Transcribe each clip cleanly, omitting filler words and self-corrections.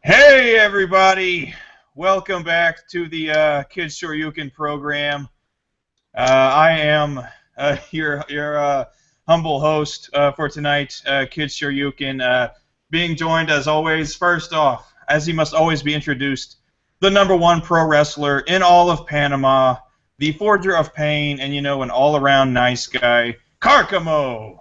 Hey everybody! Welcome back to the Kids Shoryuken program. I am your humble host for tonight, Kids Shoryuken, being joined as always, first off, as he must always be introduced, the #1 pro wrestler in all of Panama, the forger of pain, and an all-around nice guy, Carcamo!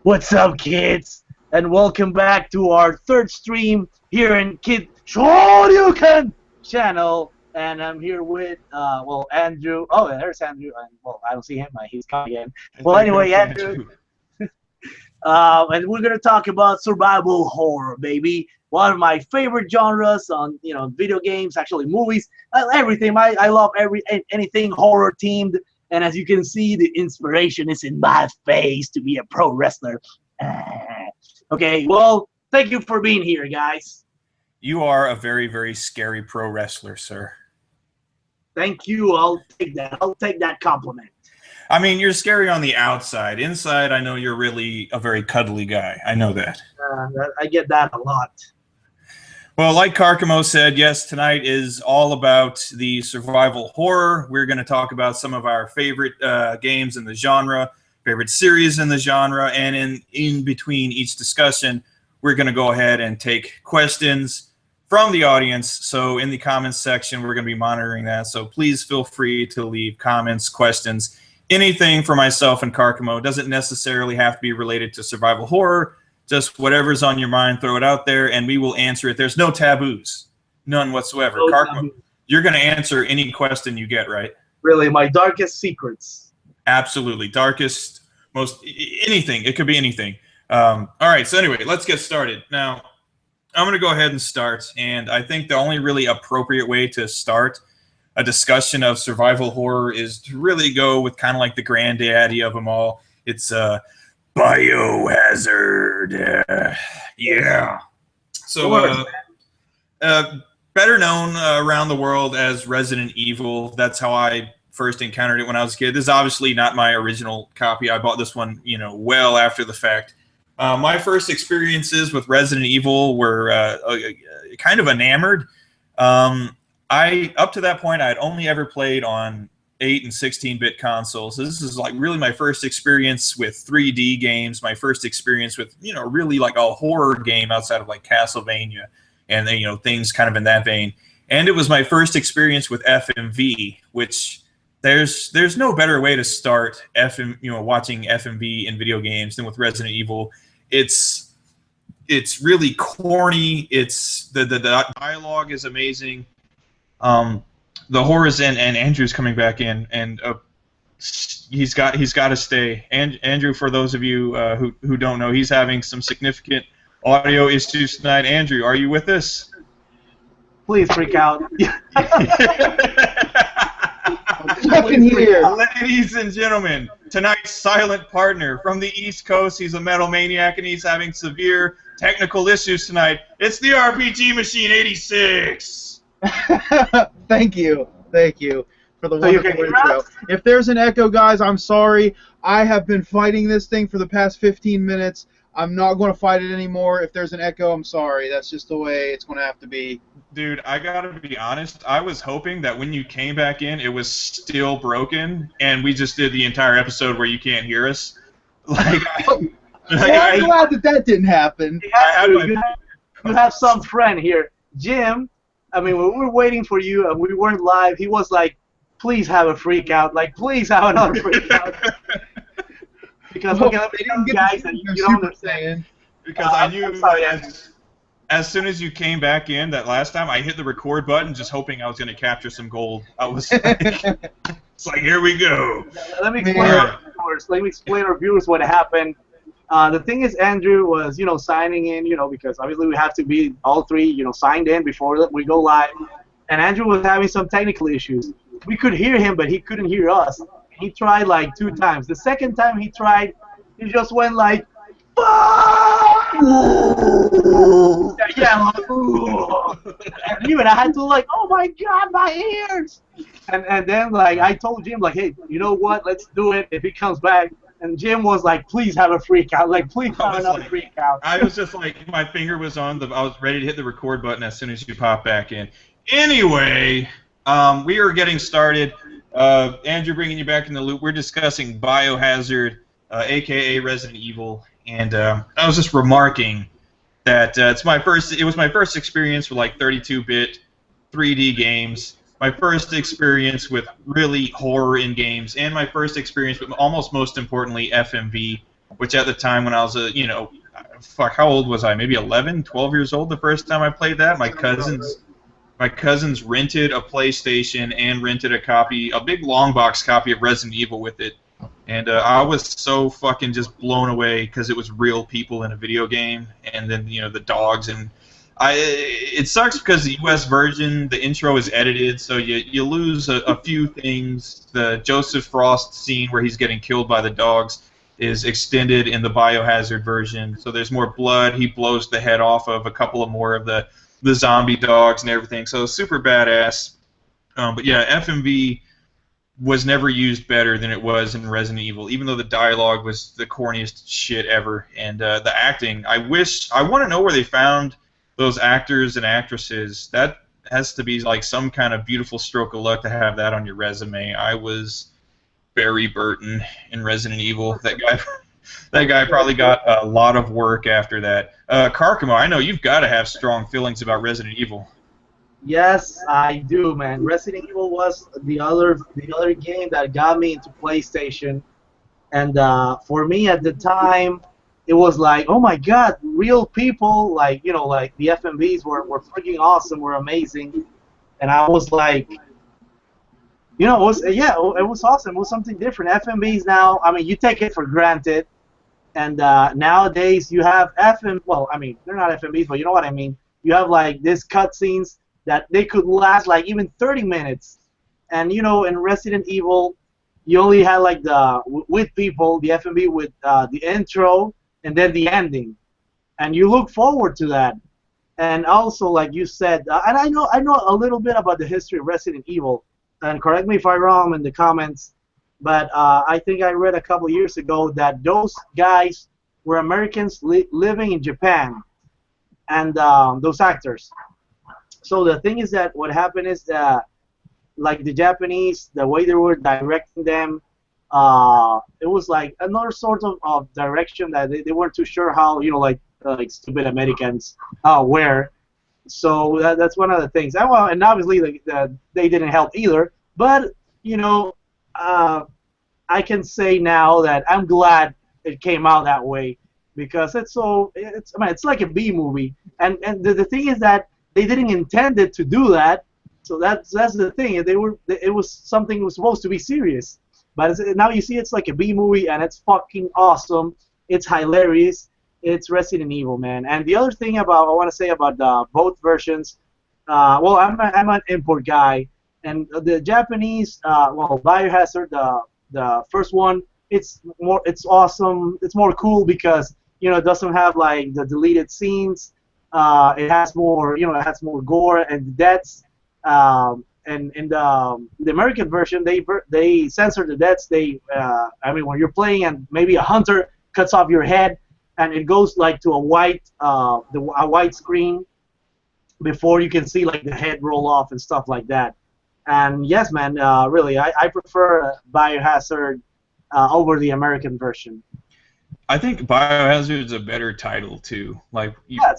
What's up, kids? And welcome back to our third stream here in Kid Shoryuken channel. And I'm here with, Andrew. Oh, there's Andrew. And, I don't see him. He's coming in. Well, anyway, Andrew. And we're going to talk about survival horror, baby. One of my favorite genres on, video games, actually movies, everything. I love anything horror themed. And as you can see, the inspiration is in my face to be a pro wrestler. Okay, well, thank you for being here, guys. You are a very, very scary pro wrestler, sir. Thank you. I'll take that. I'll take that compliment. I mean, you're scary on the outside. Inside, I know you're really a very cuddly guy. I know that. I get that a lot. Well, like Carcamo said, yes, tonight is all about the survival horror. We're going to talk about some of our favorite games in the genre, favorite series in the genre, and in between each discussion, we're going to go ahead and take questions from the audience. So in the comments section, we're going to be monitoring that. So please feel free to leave comments, questions, anything for myself and Carcamo. It doesn't necessarily have to be related to survival horror. Just whatever's on your mind, throw it out there, and we will answer it. There's no taboos. None whatsoever. No Carcamo, you're going to answer any question you get, right? Really, my darkest secrets. Absolutely. Darkest, most, anything. It could be anything. All right, so anyway, let's get started. Now, I'm going to go ahead and start, and I think the only really appropriate way to start a discussion of survival horror is to really go with kind of like the granddaddy of them all. It's Biohazard. Yeah. So, better known around the world as Resident Evil. That's how I first encountered it when I was a kid. This is obviously not my original copy. I bought this one, well after the fact. My first experiences with Resident Evil were kind of enamored. Up to that point, I had only ever played on 8 and 16-bit consoles. So this is like really my first experience with 3D games, my first experience with, really like a horror game outside of like Castlevania and, things kind of in that vein. And it was my first experience with FMV, which there's no better way to start watching FMV in video games than with Resident Evil. It's really corny. It's the dialogue is amazing. The horrors and Andrew's coming back in, and he's got to stay. And Andrew, for those of you who don't know, he's having some significant audio issues tonight. Andrew, are you with us? Please freak out. Ladies and gentlemen, tonight's silent partner from the East Coast. He's a metal maniac, and he's having severe technical issues tonight. It's the RPG Machine 86. Thank you for the wonderful intro. If there's an echo, guys, I'm sorry. I have been fighting this thing for the past 15 minutes. I'm not going to fight it anymore. If there's an echo, I'm sorry. That's just the way it's going to have to be. Dude, I gotta be honest. I was hoping that when you came back in, it was still broken, and we just did the entire episode where you can't hear us. I'm glad that didn't happen. You have some friend here, Jim. I mean, when we were waiting for you and we weren't live, he was like, please have a freak out. Like, please have another freak out. Because look at the guys and you don't understand. Because I knew as soon as you came back in that last time, I hit the record button just hoping I was going to capture some gold. I was like, it's like, here we go. Let me explain our viewers what happened. The thing is, Andrew was, signing in, because obviously we have to be all three, signed in before we go live. And Andrew was having some technical issues. We could hear him, but he couldn't hear us. He tried like 2 times. The second time he tried, he just went like, yeah, and even I had to like, oh my God, my ears. And then like I told Jim like, hey, you know what? Let's do it. If he comes back, And Jim was like, please have a freak out. Like, please have another like, freak out. I was just like, my finger was on the, I was ready to hit the record button as soon as you pop back in. Anyway, we are getting started. Andrew, bringing you back in the loop. We're discussing Biohazard, aka Resident Evil, and I was just remarking that it was my first experience with like 32-bit 3D games. My first experience with really horror in games, and my first experience with almost most importantly FMV, which at the time when I was how old was I? Maybe 11, 12 years old the first time I played that. My cousins rented a PlayStation and rented a big long box copy of Resident Evil with it. And I was so fucking just blown away because it was real people in a video game, and then the dogs and it sucks because the U.S. version, the intro is edited, so you lose a few things. The Joseph Frost scene where he's getting killed by the dogs is extended in the Biohazard version, so there's more blood. He blows the head off of a couple of more of the zombie dogs and everything, so super badass. But yeah, FMV was never used better than it was in Resident Evil, even though the dialogue was the corniest shit ever. And the acting, I want to know where they found those actors and actresses. That has to be like some kind of beautiful stroke of luck to have that on your resume. I was Barry Burton in Resident Evil. That guy probably got a lot of work after that. Karkamo, I know you've got to have strong feelings about Resident Evil. Yes, I do, man. Resident Evil was the other game that got me into PlayStation, and for me at the time, it was like, oh my God, real people, like like the FMVs were freaking awesome, were amazing, and I was like, it was awesome. It was something different. FMVs now, I mean, you take it for granted, and nowadays you have well, I mean, they're not FMVs, but you know what I mean. You have like these cutscenes that they could last like even 30 minutes. And in Resident Evil, you only had like with people, the FMV with the intro and then the ending. And you look forward to that. And also, like you said, and I know a little bit about the history of Resident Evil, and correct me if I'm wrong in the comments, but I think I read a couple years ago that those guys were Americans living in Japan, and those actors. So the thing is that what happened is that, like the Japanese, the way they were directing them, it was like another sort of direction that they weren't too sure how, like stupid Americans were. So that's one of the things. And obviously they didn't help either. But I can say now that I'm glad it came out that way, because it's like a B movie. And the thing is that they didn't intend it to do that, so that's the thing. It was something that was supposed to be serious, but now you see it's like a B movie, and it's fucking awesome. It's hilarious. It's Resident Evil, man. And the other thing I want to say about both versions, well, I'm an import guy, and the Japanese, Biohazard, the first one, it's awesome. It's more cool because it doesn't have like the deleted scenes. It has more, gore and deaths. And in the American version, they censor the deaths. I mean, when you're playing and maybe a hunter cuts off your head, and it goes like to a white screen before you can see like the head roll off and stuff like that. And yes, man, really, I prefer Biohazard over the American version. I think Biohazard is a better title too. Like,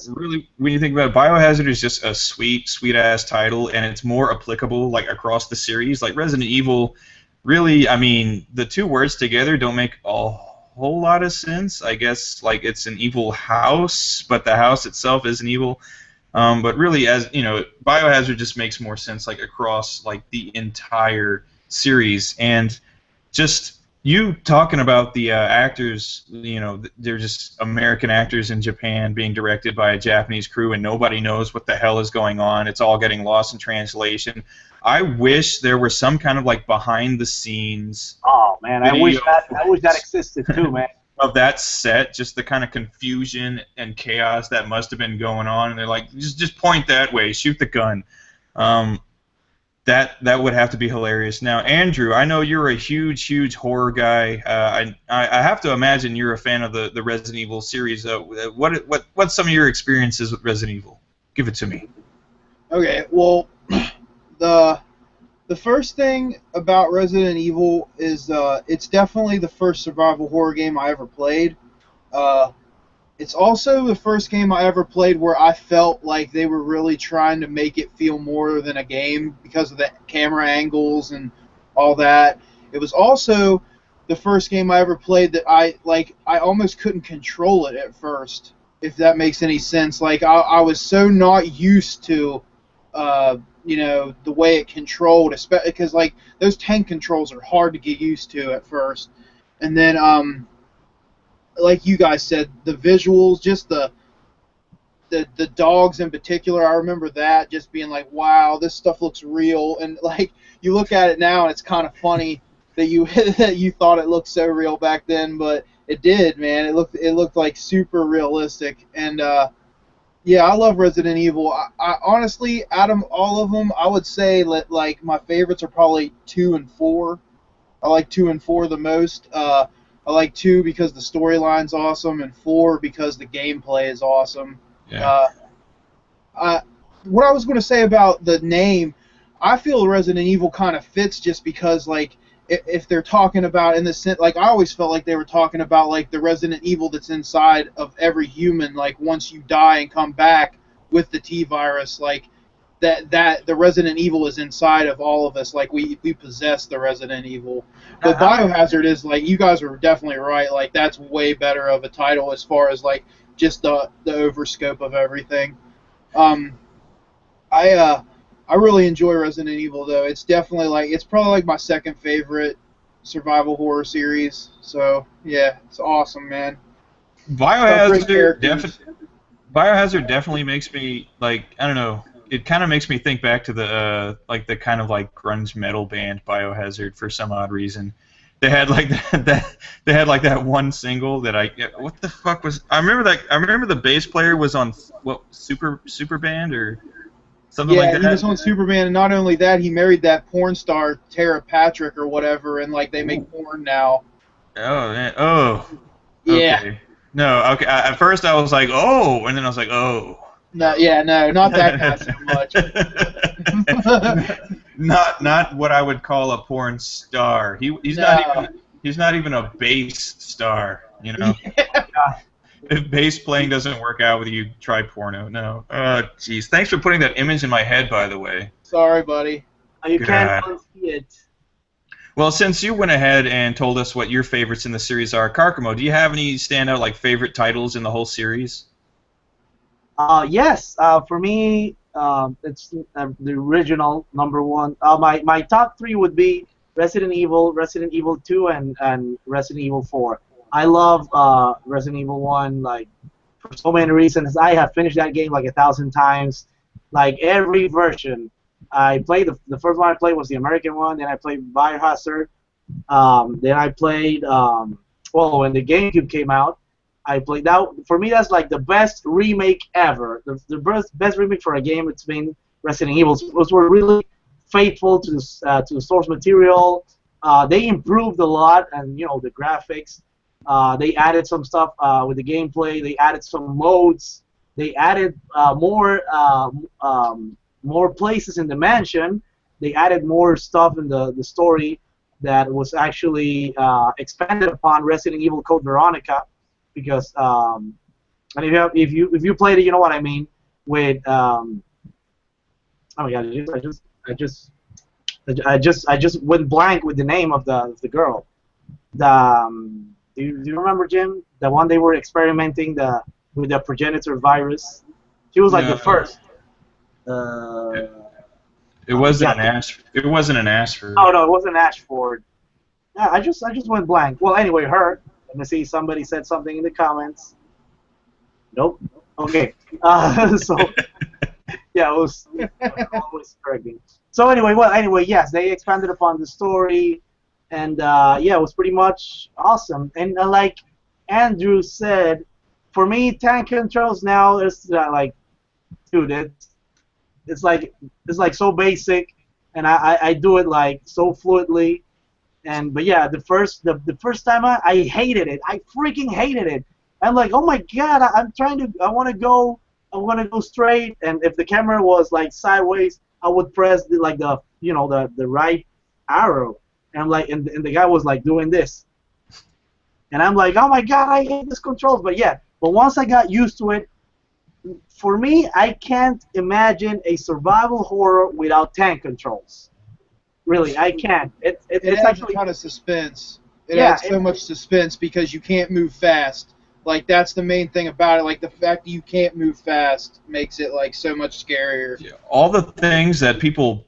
really, when you think about it, Biohazard is just a sweet ass title, and it's more applicable like across the series. Like Resident Evil, really, I mean, the two words together don't make a whole lot of sense. I guess like it's an evil house, but the house itself isn't evil. But really, as Biohazard just makes more sense like across like the entire series. And just you talking about the actors, they're just American actors in Japan being directed by a Japanese crew, and nobody knows what the hell is going on. It's all getting lost in translation. I wish there were some kind of like behind the scenes. Oh man, I wish that existed too, man. Of that set, just the kind of confusion and chaos that must have been going on, and they're like, just point that way, shoot the gun. That would have to be hilarious. Now, Andrew, I know you're a huge horror guy. I have to imagine you're a fan of the Resident Evil series. What's some of your experiences with Resident Evil? Give it to me. Okay, well, the first thing about Resident Evil is it's definitely the first survival horror game I ever played. It's also the first game I ever played where I felt like they were really trying to make it feel more than a game because of the camera angles and all that. It was also the first game I ever played that I almost couldn't control it at first, if that makes any sense. Like I was so not used to the way it controlled, especially because like those tank controls are hard to get used to at first. And then like you guys said, the visuals, just the dogs in particular, I remember that just being like, wow, this stuff looks real. And like you look at it now and it's kind of funny that you that you thought it looked so real back then, but it did, man. It looked like super realistic. And yeah, I love Resident Evil. I honestly, out of all of them, I would say that like my favorites are probably 2 and 4. I like 2 and 4 the most. I like 2 because the storyline's awesome, and 4 because the gameplay is awesome. Yeah. What I was going to say about the name, I feel Resident Evil kind of fits just because, like, if they're talking about in the sense, like, I always felt like they were talking about, like, the Resident Evil that's inside of every human, like, once you die and come back with the T-virus, like, that the Resident Evil is inside of all of us, like we possess the Resident Evil. But Biohazard is like, you guys are definitely right, like that's way better of a title as far as like just the overscope of everything. I really enjoy Resident Evil though. It's definitely like, it's probably like my second favorite survival horror series. So yeah, it's awesome, man. Biohazard definitely makes me like, I don't know. It kind of makes me think back to the the kind of like grunge metal band Biohazard for some odd reason. They had like that one single that what the fuck was, I remember the bass player was on what, super band or something like that. Yeah, he was on Superman, and not only that, he married that porn star Tara Patrick or whatever, and like they make porn now. Oh man. Oh. Yeah. Okay. No. Okay. At first I was like, oh, and then I was like, oh. No, not that guy so much. not what I would call a porn star. He's not even a bass star. You know. Yeah. If bass playing doesn't work out with you, try porno. No. Jeez. Thanks for putting that image in my head, by the way. Sorry, buddy. You can't unsee it. Well, since you went ahead and told us what your favorites in the series are, Karkamo, do you have any standout like favorite titles in the whole series? Yes, for me, it's the original #1. My top 3 would be Resident Evil, Resident Evil 2, and Resident Evil 4. I love Resident Evil 1 like for so many reasons. I have finished that game like 1,000 times, like every version. I played the first one I played was the American one. Then I played Biohazard. Then I played when the GameCube came out. I played that. For me, that's like the best remake ever. The best remake for a game. It's been Resident Evil. Those were really faithful to the source material. They improved a lot, and the graphics. They added some stuff with the gameplay. They added some modes. They added more places in the mansion. They added more stuff in the story that was actually expanded upon Resident Evil Code Veronica. Because and if you played it, you know what I mean. With oh my god, I just went blank with the name of the girl. Do you remember, Jim? The one they were experimenting with the progenitor virus. She was like the first. It wasn't an Ashford. Oh no, it wasn't Ashford. Yeah, I just went blank. Well, anyway, her. Let me see. Somebody said something in the comments. Nope. Okay. So yeah, it was always correcting. So anyway, yes, they expanded upon the story, and yeah, it was pretty much awesome. And like Andrew said, for me, tank controls now is like, dude, it's like so basic. and I do it like so fluidly. But yeah, the first time I hated it. I freaking hated it. I'm like, oh my god, I want to go straight, and if the camera was like sideways, I would press the right arrow, and I'm like, and the guy was like doing this, and I'm like, oh my god, I hate this controls. But yeah, but once I got used to it, for me, I can't imagine a survival horror without tank controls. Really, I can't. It It's adds actually a ton of suspense. It adds so much suspense because you can't move fast. Like, that's the main thing about it. Like, the fact that you can't move fast makes it like so much scarier. Yeah, all the things that people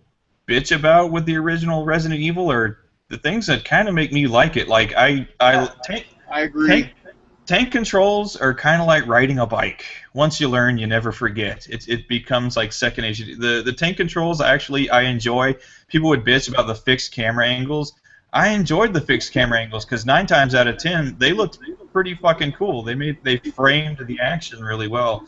bitch about with the original Resident Evil are the things that kind of make me like it. Like I agree. Tank controls are kind of like riding a bike. Once you learn, you never forget. It becomes like second nature. The tank controls I enjoy. People would bitch about the fixed camera angles. I enjoyed the fixed camera angles because 9 times out of 10 they looked pretty fucking cool. They framed the action really well.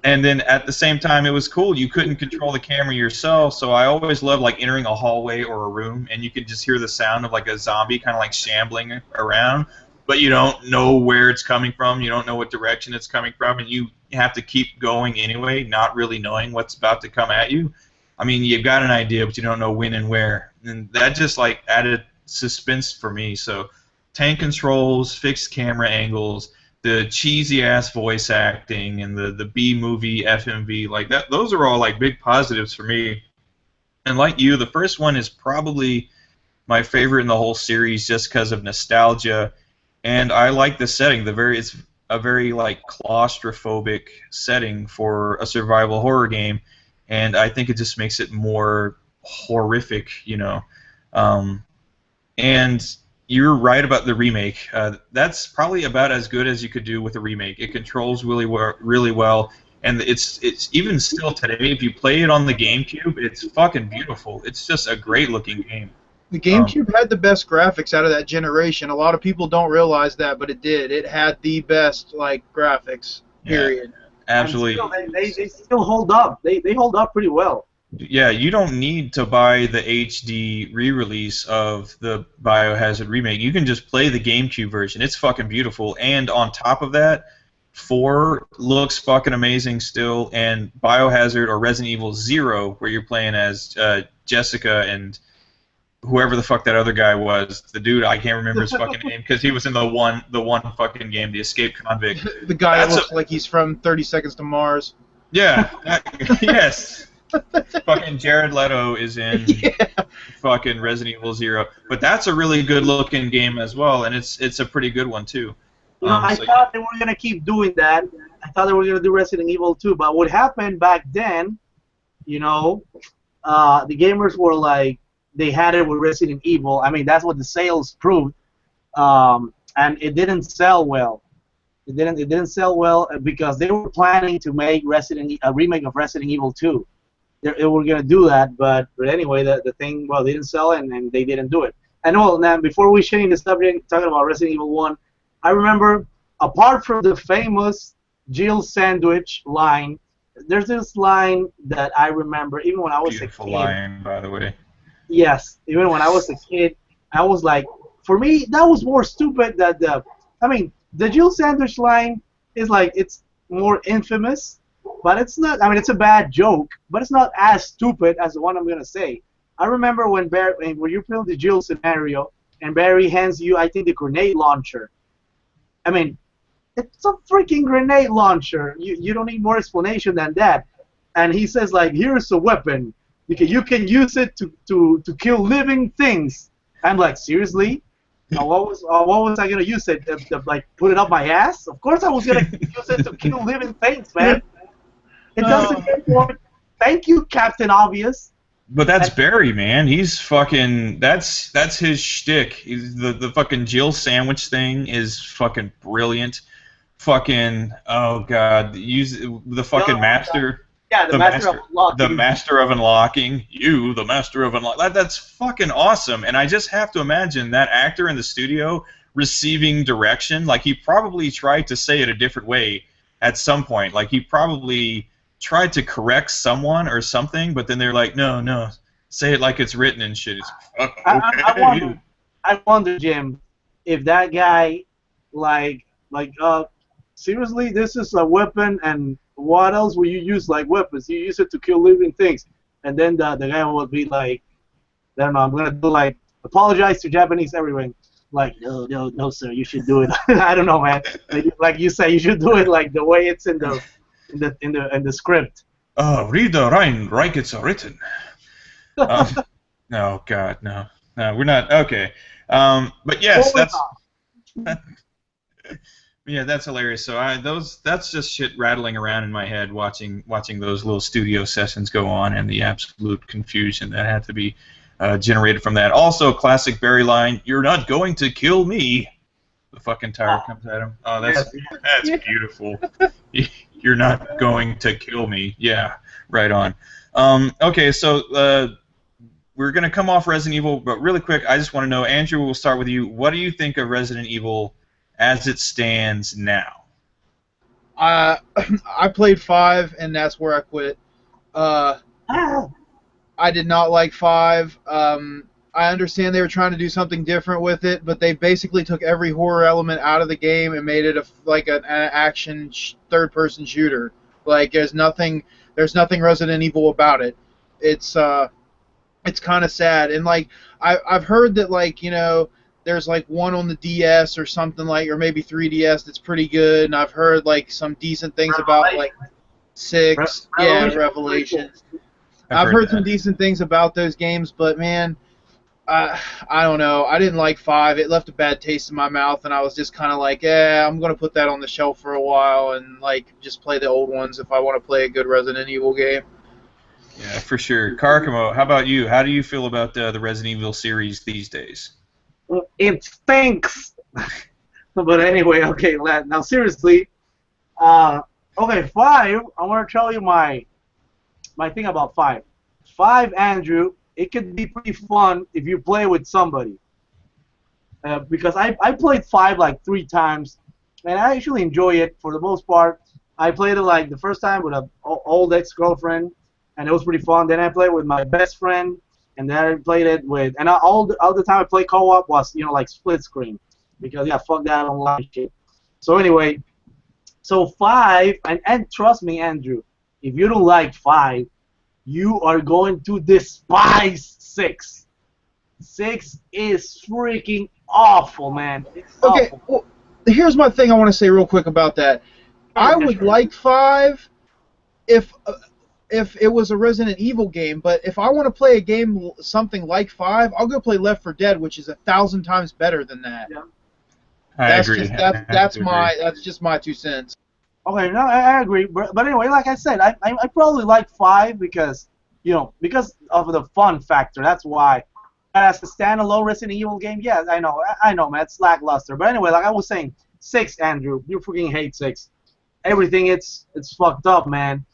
And then at the same time, it was cool. You couldn't control the camera yourself, so I always loved like entering a hallway or a room, and you could just hear the sound of like a zombie kind of like shambling around, but you don't know where it's coming from. You don't know what direction it's coming from, and you have to keep going anyway, not really knowing what's about to come at you. I mean, you've got an idea, but you don't know when and where, and that just like added suspense for me. So, tank controls, fixed camera angles, the cheesy ass voice acting, and the B movie FMV, like that, those are all like big positives for me. And like you, the first one is probably my favorite in the whole series just because of nostalgia, and I like the setting. It's a very like claustrophobic setting for a survival horror game, and I think it just makes it more horrific, you know. And you're right about the remake. That's probably about as good as you could do with a remake. It controls really well, and it's even still today. If you play it on the GameCube, it's fucking beautiful. It's just a great looking game. The GameCube had the best graphics out of that generation. A lot of people don't realize that, but it did. It had the best like graphics. Period. Yeah, absolutely. They still hold up. They hold up pretty well. Yeah, you don't need to buy the HD re-release of the Biohazard remake. You can just play the GameCube version. It's fucking beautiful. And on top of that, 4 looks fucking amazing still, and Biohazard or Resident Evil 0, where you're playing as Jessica and whoever the fuck that other guy was, the dude, I can't remember his fucking name because he was in the one fucking game, the Escape Convict. The guy that looks like he's from 30 Seconds to Mars. Yeah, yes. Fucking Jared Leto is in fucking Resident Evil 0, but that's a really good looking game as well, and it's a pretty good one too. You know, I thought they were gonna keep doing that. I thought they were gonna do Resident Evil 2, but what happened back then, you know, the gamers were like, they had it with Resident Evil. I mean, that's what the sales proved, and it didn't sell well. It didn't sell well because they were planning to make a remake of Resident Evil 2. They were going to do that, but anyway, the thing, well, they didn't sell it, and they didn't do it. And well, now, before we change the subject, talking about Resident Evil 1, I remember, apart from the famous Jill sandwich line, there's this line that I remember, even when I was a kid. Beautiful line, by the way. Yes, even when I was a kid, I was like, for me, that was more stupid than the Jill sandwich line is like, it's more infamous. But it's not, I mean, it's a bad joke, but it's not as stupid as the one I'm going to say. I remember when you're playing the Jill scenario, and Barry hands you, I think, the grenade launcher. I mean, it's a freaking grenade launcher. You don't need more explanation than that. And he says, like, here's a weapon. You can use it to kill living things. I'm like, seriously? What was I going to use it? Like, put it up my ass? Of course I was going to use it to kill living things, man. It doesn't get more. Thank you, Captain Obvious. But that's Barry, man. He's fucking. That's his shtick. The fucking Jill sandwich thing is fucking brilliant. Fucking god, use the fucking master. Yeah, the master of unlocking. The master of unlocking. You, the master of unlocking. That's fucking awesome. And I just have to imagine that actor in the studio receiving direction. Like, he probably tried to say it a different way at some point. Like, he probably tried to correct someone or something, but then they're like, no, say it like it's written and shit. It's, okay. I wonder, Jim, if that guy, seriously, this is a weapon, and what else will you use like weapons? You use it to kill living things, and then the guy would be like, I don't know, I'm gonna do like apologize to Japanese everyone. Like, no, sir, you should do it. I don't know, man. Like you say, you should do it like the way it's in the script. Read the Rhine, like it's written. No, God, no, we're not. Okay, but yes, yeah, that's hilarious. So that's just shit rattling around in my head watching those little studio sessions go on and the absolute confusion that had to be generated from that. Also, classic Barry line: "You're not going to kill me." The fucking tire comes at him. Oh, that's beautiful. You're not going to kill me. Yeah, right on. Okay, so we're gonna come off Resident Evil, but really quick, I just want to know, Andrew, we'll start with you. What do you think of Resident Evil as it stands now? I played 5, and that's where I quit. I did not like 5. I understand they were trying to do something different with it, but they basically took every horror element out of the game and made it an action third-person shooter. Like there's nothing Resident Evil about it. It's kind of sad, and like I've heard that there's like one on the DS or something or maybe 3DS that's pretty good, and I've heard like some decent things about like 6, Revelations. I've heard some decent things about those games, but man, I don't know. I didn't like 5. It left a bad taste in my mouth, and I was just kind of like, I'm gonna put that on the shelf for a while and just play the old ones if I want to play a good Resident Evil game. Yeah, for sure. Karkamo, how about you? How do you feel about the Resident Evil series these days? It stinks. But anyway, okay, now seriously, okay, 5. I want to tell you my thing about 5. 5, Andrew, it could be pretty fun if you play with somebody. Because I played 5 like 3 times, and I actually enjoy it for the most part. I played it like the first time with an old ex-girlfriend, and it was pretty fun. Then I played with my best friend, and then I played it with, and all the time I played co-op was like split screen, because fuck that, I don't like shit. So anyway, so 5, and trust me, Andrew, if you don't like 5, you are going to despise 6. 6 is freaking awful, man. It's okay, awful. well, here's my thing I want to say real quick about that. I would like 5 if it was a Resident Evil game, but if I want to play a game something like 5, I'll go play Left 4 Dead, which is 1,000 times better than that. Yeah. I agree. That's just my 2 cents. Okay, no, I agree, but anyway, like I said, I probably like 5 because of the fun factor. That's why. As a standalone Resident Evil game, yeah, I know, man, it's lackluster. But anyway, like I was saying, 6, Andrew, you freaking hate 6. Everything, it's fucked up, man.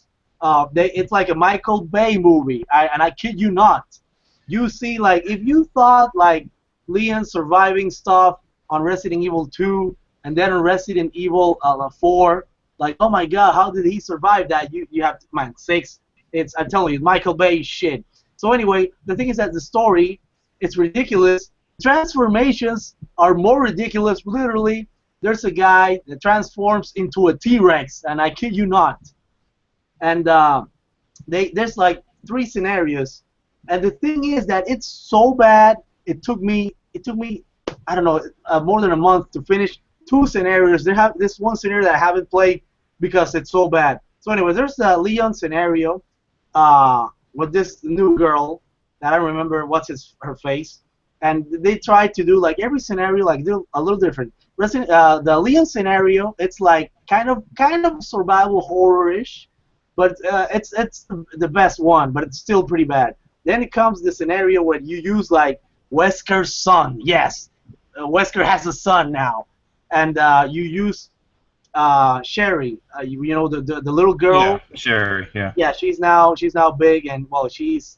It's like a Michael Bay movie, and I kid you not. You see, like, if you thought like Leon surviving stuff on Resident Evil 2 and then on Resident Evil 4. Like, oh my God, how did he survive that? You have to, man, 6. I'm telling you, Michael Bay shit. So anyway, the thing is that the story, it's ridiculous. Transformations are more ridiculous. Literally, there's a guy that transforms into a T-Rex, and I kid you not. And there's like 3 scenarios, and the thing is that it's so bad. It took me I don't know, more than a month to finish 2 scenarios. They have this one scenario that I haven't played because it's so bad. So anyway, there's a Leon scenario with this new girl that I don't remember what's her face, and they try to do like every scenario like do a little different. The Leon scenario, it's like kind of survival horror-ish, but it's the best one, but it's still pretty bad. Then it comes the scenario where you use like Wesker's son. Yes, Wesker has a son now, and you use Sherry. You know the little girl. Yeah, Sherry. Yeah. Yeah, she's now big, and well, she's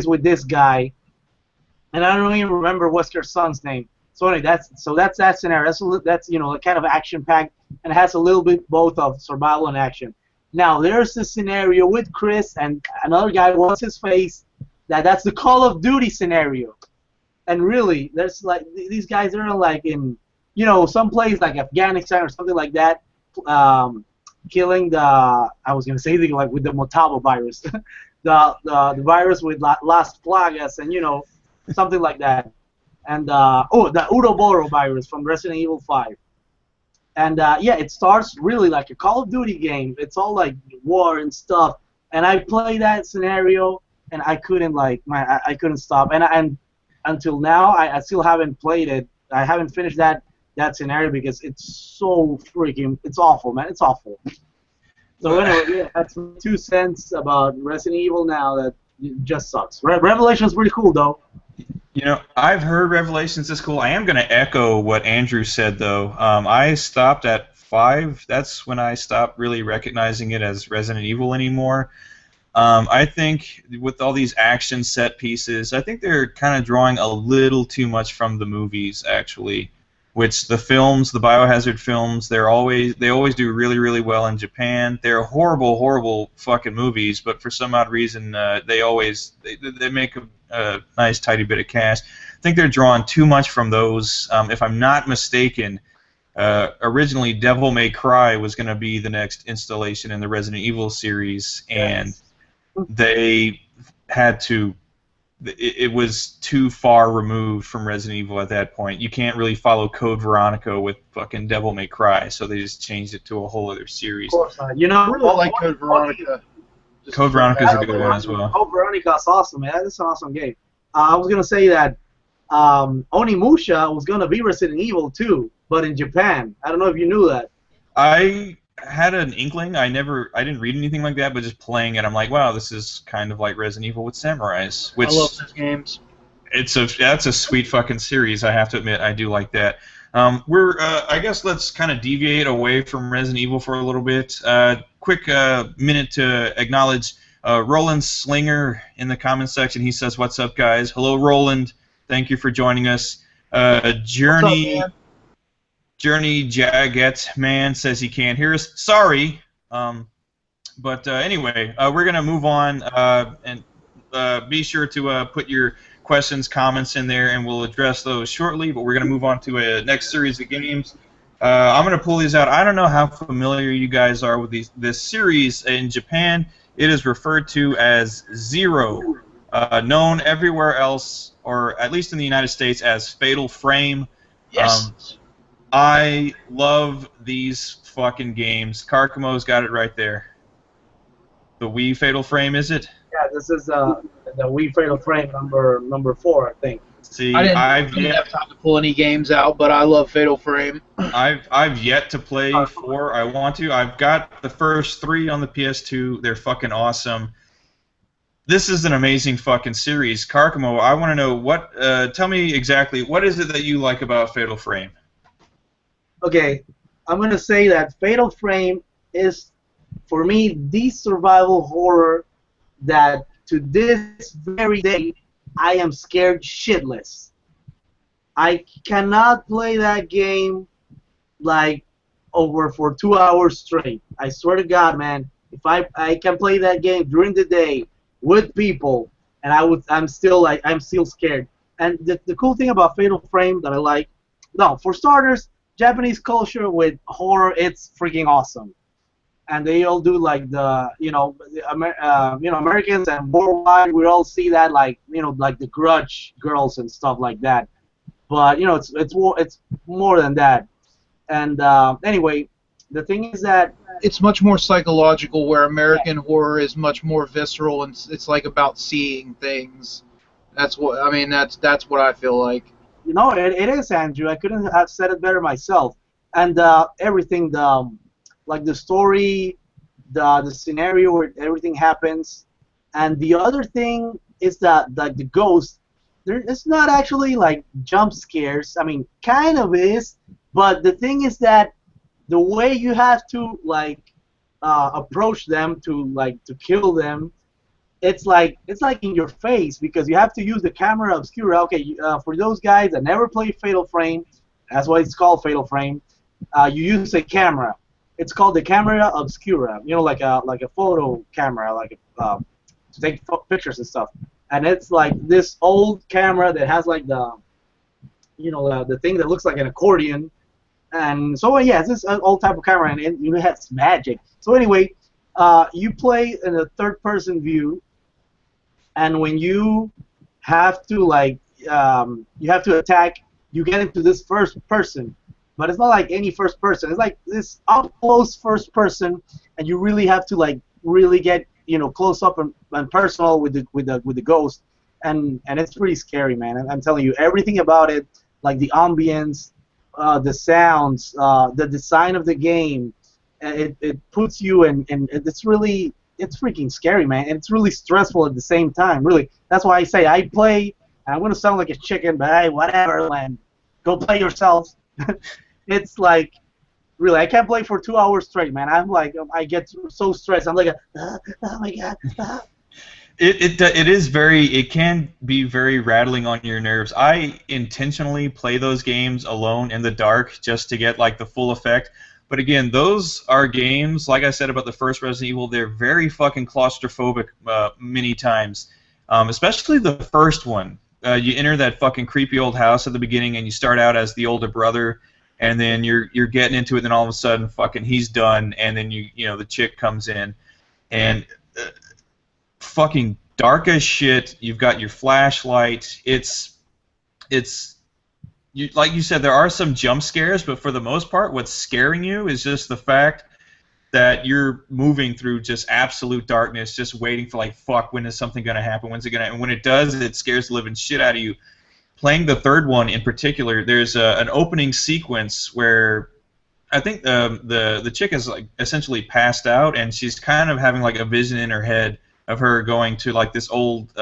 with this guy, and I don't even remember Wesker's son's name. So anyway, that's that scenario. That's kind of action packed, and it has a little bit both of survival and action. Now there's this scenario with Chris and another guy. What's his face? that's the Call of Duty scenario. And really, there's like these guys are like in some place like Afghanistan or something like that, killing the I was gonna say the, like with the Motabo virus, the virus with Las Plagas and something like that. And the Uroboro virus from Resident Evil 5. And yeah, it starts really like a Call of Duty game. It's all like war and stuff. And I play that scenario, and I couldn't I couldn't stop. And until now, I still haven't played it. I haven't finished that scenario because it's so freaking. It's awful, man. It's awful. So anyway, yeah, that's 2 cents about Resident Evil now. That it just sucks. Revelation's pretty cool though. I've heard Revelations is cool. I am going to echo what Andrew said, though. I stopped at 5. That's when I stopped really recognizing it as Resident Evil anymore. I think with all these action set pieces, I think they're kind of drawing a little too much from the movies, actually. Which the films, the Biohazard films, they always do really, really well in Japan. They're horrible, horrible fucking movies, but for some odd reason, they make a nice, tidy bit of cash. I think they're drawing too much from those. If I'm not mistaken, originally Devil May Cry was going to be the next installation in the Resident Evil series, and they had to. It was too far removed from Resident Evil at that point. You can't really follow Code Veronica with fucking Devil May Cry, so they just changed it to a whole other series. Of course, I really like Code Veronica. Code Veronica's a good one as well. Code Veronica's awesome, man. That's an awesome game. I was gonna say that Onimusha was gonna be Resident Evil 2, but in Japan. I don't know if you knew that. I had an inkling. I didn't read anything like that, but just playing it, I'm like, wow, this is kind of like Resident Evil with samurais. Which I love those games. That's a sweet fucking series. I have to admit, I do like that. I guess let's kind of deviate away from Resident Evil for a little bit. Quick minute to acknowledge Roland Slinger in the comments section. He says, "What's up, guys?" Hello, Roland. Thank you for joining us. Journey. What's up, man? Journey Jaget Man says he can't hear us. Sorry. But anyway, we're going to move on and be sure to put your questions, comments in there, and we'll address those shortly. But we're going to move on to a next series of games. I'm going to pull these out. I don't know how familiar you guys are with this series. In Japan, it is referred to as Zero, known everywhere else, or at least in the United States, as Fatal Frame. Yes. I love these fucking games. Karkamo's got it right there. The Wii Fatal Frame, is it? Yeah, this is the Wii Fatal Frame number 4, I think. See, I didn't have time to pull any games out, but I love Fatal Frame. I've yet to play 4. I want to. I've got the first 3 on the PS2. They're fucking awesome. This is an amazing fucking series. Karkamo, I want to know tell me exactly, what is it that you like about Fatal Frame? Okay, I'm going to say that Fatal Frame is, for me, the survival horror that to this very day I am scared shitless. I cannot play that game like over for 2 hours straight. I swear to God, man, if I can play that game during the day with people, and I'm still scared. And the cool thing about Fatal Frame that I like, for starters, Japanese culture with horror, it's freaking awesome, and they all do like Americans and worldwide, we all see that like the Grudge girls and stuff like that, but it's more than that. And anyway, the thing is that it's much more psychological, where American horror is much more visceral, and it's like about seeing things. That's what I feel like. It is, Andrew. I couldn't have said it better myself. And everything, like the story, the scenario where everything happens, and the other thing is that like the ghost, it's not actually like jump scares. I mean, kind of is, but the thing is that the way you have to approach them to kill them, it's like in your face, because you have to use the camera obscura. Okay, for those guys that never played Fatal Frame, that's why it's called Fatal Frame. You use a camera. It's called the camera obscura. Like a photo camera, to take pictures and stuff. and it's like this old camera that has like the thing that looks like an accordion. And so yeah, it's this old type of camera, and it has magic. So anyway, you play in a third-person view, and when you have to you have to attack, you get into this first person, but it's not like any first person. It's like this up close first person, and you really have to like really get close up and personal with the ghost, and it's pretty scary, man. I'm telling you, everything about it, like the ambience, the sounds, the design of the game, it puts you in, and it's freaking scary, man. And it's really stressful at the same time. Really, that's why I say I play. And I'm gonna sound like a chicken, but hey, whatever, man. Go play yourself. It's like, really, I can't play for 2 hours straight, man. I'm like, I get so stressed. I'm like, oh my god. It can be very rattling on your nerves. I intentionally play those games alone in the dark just to get like the full effect. But again, those are games, like I said about the first Resident Evil, they're very fucking claustrophobic many times. Especially the first one. You enter that fucking creepy old house at the beginning, and you start out as the older brother, and then you're getting into it, and then all of a sudden, fucking he's done, and then the chick comes in, and fucking dark as shit. You've got your flashlight. It's like you said, there are some jump scares, but for the most part, what's scaring you is just the fact that you're moving through just absolute darkness, just waiting for like, fuck, when is something gonna happen? When's it gonna? And when it does, it scares the living shit out of you. Playing the third one in particular, there's an opening sequence where I think the chick is like essentially passed out, and she's kind of having like a vision in her head of her going to like this old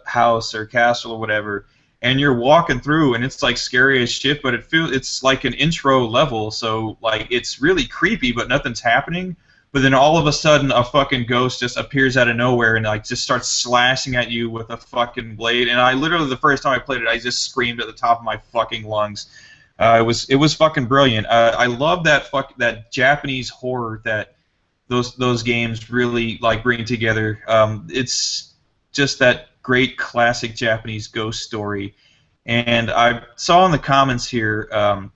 house or castle or whatever, and you're walking through, and it's like scary as shit, but it's like an intro level, so like it's really creepy, but nothing's happening. But then all of a sudden, a fucking ghost just appears out of nowhere and like just starts slashing at you with a fucking blade. And I literally, the first time I played it, I just screamed at the top of my fucking lungs. It was fucking brilliant. I love that Japanese horror that those games really like bring together. It's just that great classic Japanese ghost story. And I saw in the comments here,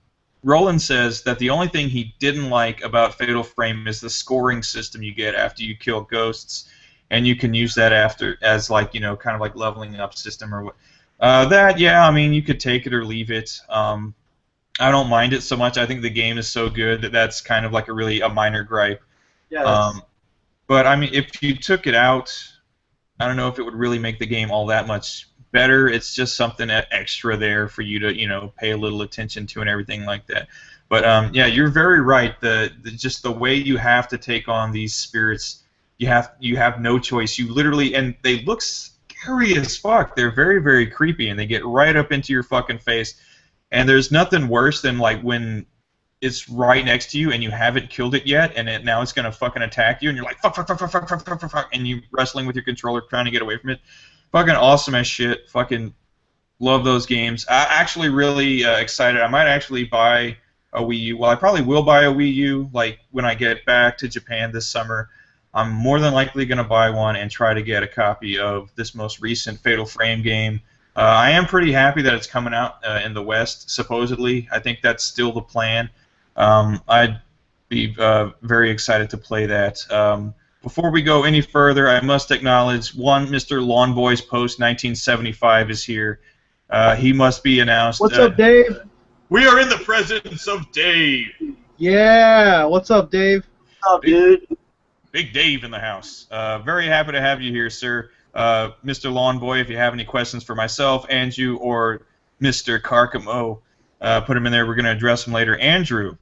Roland says that the only thing he didn't like about Fatal Frame is the scoring system you get after you kill ghosts, and you can use that after as like kind of like leveling up system or what. That, yeah, I mean, you could take it or leave it. I don't mind it so much. I think the game is so good that that's kind of like a minor gripe. Yeah. But I mean, if you took it out, I don't know if it would really make the game all that much better. It's just something extra there for you to pay a little attention to and everything like that. But yeah, you're very right. Just the way you have to take on these spirits, you have no choice. You literally, and they look scary as fuck. They're very, very creepy, and they get right up into your fucking face. And there's nothing worse than like when it's right next to you and you haven't killed it yet, and now it's gonna fucking attack you, and you're like fuck, and you wrestling with your controller trying to get away from it. Fucking awesome as shit. Fucking love those games. I'm actually really excited. I might actually buy a Wii U. Well, I probably will buy a Wii U like when I get back to Japan this summer. I'm more than likely gonna buy one and try to get a copy of this most recent Fatal Frame game. I am pretty happy that it's coming out in the West, supposedly. I think that's still the plan. I'd be very excited to play that. Before we go any further, I must acknowledge Mr. Lawn Boys Post 1975 is here. He must be announced. What's up, Dave? We are in the presence of Dave. Yeah, what's up, Dave? What's up, dude? Big Dave in the house. Very happy to have you here, sir. Mr. Lawn Boy, if you have any questions for myself, Andrew, or Mr. Carcamo, put them in there. We're going to address them later. Andrew,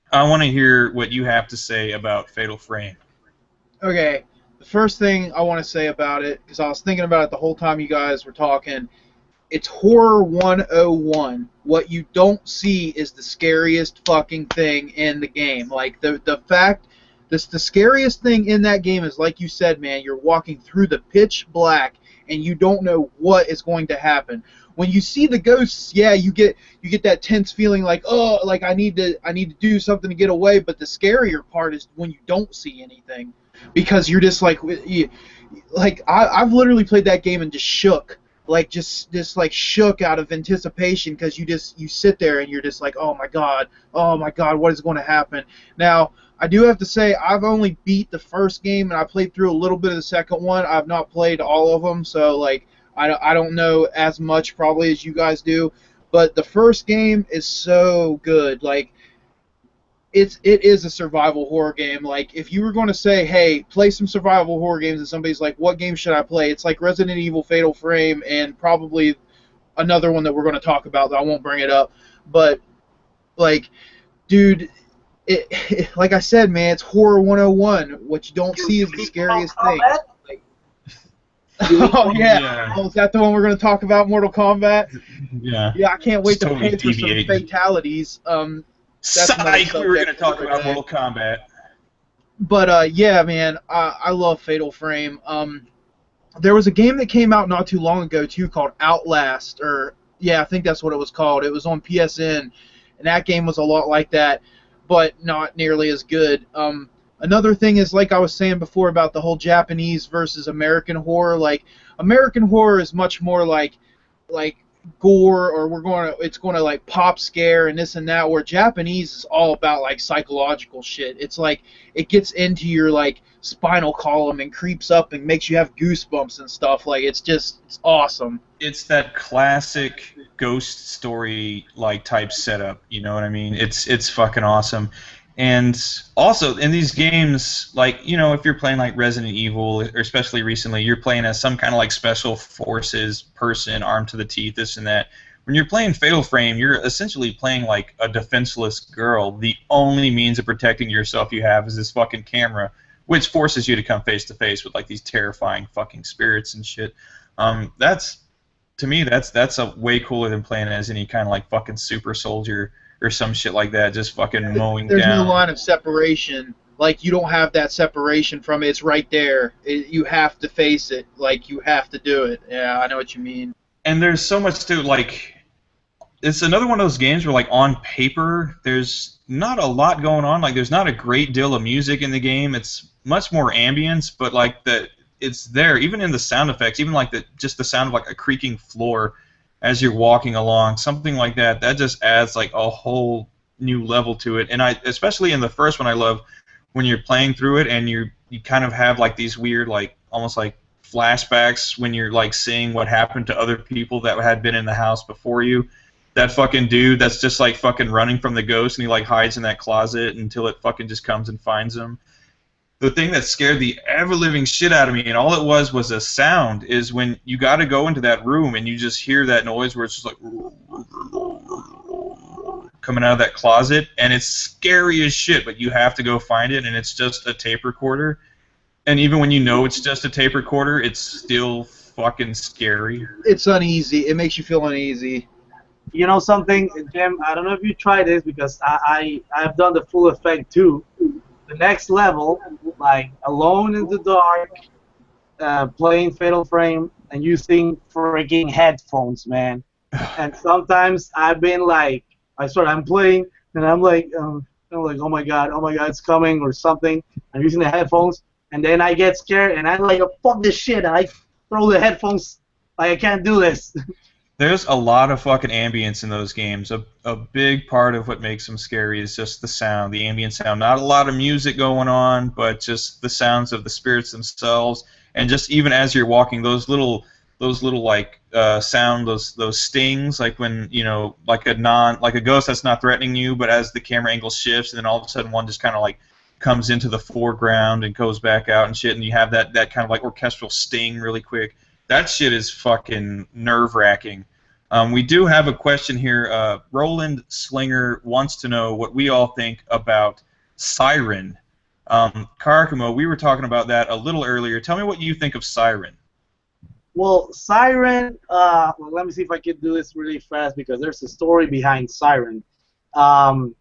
I want to hear what you have to say about Fatal Frame. Okay, the first thing I want to say about it, because I was thinking about it the whole time you guys were talking, it's Horror 101. What you don't see is the scariest fucking thing in the game. Like, the fact, the scariest thing in that game is, like you said, man, you're walking through the pitch black, and you don't know what is going to happen. when you see the ghosts, yeah, you get that tense feeling like, oh, like I need to do something to get away. But the scarier part is when you don't see anything, because you're just like, I've literally played that game and just shook, like just like shook out of anticipation, because you sit there and you're just like, oh my god, what is going to happen now? I do have to say, I've only beat the first game, and I played through a little bit of the second one. I've not played all of them, so like I don't know as much probably as you guys do. But the first game is so good. Like it is a survival horror game. Like if you were going to say, hey, play some survival horror games, and somebody's like, what game should I play? It's like Resident Evil, Fatal Frame, and probably another one that we're going to talk about that I won't bring it up. But like, dude. Like I said, man, it's horror 101. What you don't see is the scariest thing. Like, oh yeah. Oh, is that the one we're going to talk about, Mortal Kombat? Yeah. Yeah, I can't wait to totally pay for some fatalities. Psych! We were going to talk about Mortal Kombat. But yeah, man, I love Fatal Frame. There was a game that came out not too long ago too called Outlast, or yeah, I think that's what it was called. It was on PSN, and that game was a lot like that, but not nearly as good. Another thing is, like I was saying before about the whole Japanese versus American horror, like American horror is much more like gore, or it's going to like pop scare and this and that, where Japanese is all about like psychological shit. It's like it gets into your like spinal column and creeps up and makes you have goosebumps and stuff. Like it's awesome. It's that classic ghost story like type setup, you know what I mean? It's fucking awesome. And also in these games, like, you know, if you're playing like Resident Evil, or especially recently, you're playing as some kind of like special forces person, armed to the teeth, this and that. When you're playing Fatal Frame, you're essentially playing like a defenseless girl. The only means of protecting yourself you have is this fucking camera, which forces you to come face to face with like these terrifying fucking spirits and shit. To me, that's a way cooler than playing as any kind of like fucking super soldier or some shit like that, just fucking mowing down. There's no line of separation. Like, you don't have that separation from it. It's right there. You have to face it. Like, you have to do it. Yeah, I know what you mean. And there's so much to, like, it's another one of those games where, like, on paper, there's not a lot going on. Like, there's not a great deal of music in the game. It's much more ambience, but, like, it's there. Even in the sound effects, even, like, just the sound of, like, a creaking floor as you're walking along, something like that, that just adds like a whole new level to it. And especially in the first one, I love when you're playing through it and you kind of have like these weird, like almost like flashbacks when you're like seeing what happened to other people that had been in the house before you. That fucking dude that's just like fucking running from the ghost, and he like hides in that closet until it fucking just comes and finds him. The thing that scared the ever-living shit out of me, and all it was a sound, is when you got to go into that room and you just hear that noise where it's just like coming out of that closet, and it's scary as shit, but you have to go find it, and it's just a tape recorder. And even when you know it's just a tape recorder, it's still fucking scary. It's uneasy. It makes you feel uneasy. You know something, Jim? I don't know if you tried this, because I've done the full effect too. The next level, like alone in the dark, playing Fatal Frame and using freaking headphones, man. And sometimes I've been like, I'm playing and I'm like, oh my god, it's coming or something. I'm using the headphones, and then I get scared and I'm like, oh, fuck this shit, and I throw the headphones. Like, I can't do this. There's a lot of fucking ambience in those games. A big part of what makes them scary is just the sound, the ambient sound. Not a lot of music going on, but just the sounds of the spirits themselves. And just even as you're walking, those little like sound, those stings, like when, you know, like a ghost that's not threatening you, but as the camera angle shifts, and then all of a sudden one just kind of like comes into the foreground and goes back out and shit, and you have that kind of like orchestral sting really quick. That shit is fucking nerve-wracking. We do have a question here. Roland Slinger wants to know what we all think about Siren. Karakamo, we were talking about that a little earlier. Tell me what you think of Siren. Well, Siren, let me see if I can do this really fast, because there's a story behind Siren. Siren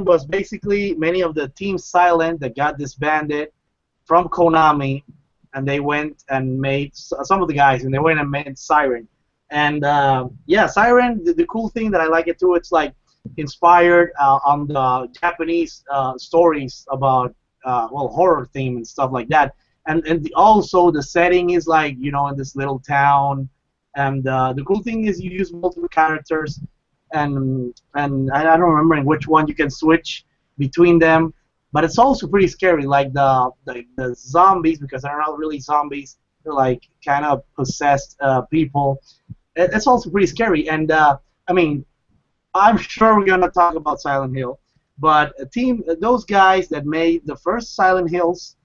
was basically many of the Team Silent that got disbanded from Konami, and they went and made some of the guys, and they went and made Siren. And yeah, Siren. The cool thing that I like it too, it's like inspired on the Japanese stories about well, horror theme and stuff like that. And also the setting is like, you know, in this little town. And the cool thing is you use multiple characters, and I don't remember in which one you can switch between them. But it's also pretty scary, like the zombies, because they're not really zombies. They're like kind of possessed people. It's also pretty scary. And I mean, I'm sure we're gonna talk about Silent Hill, but those guys that made the first Silent Hills,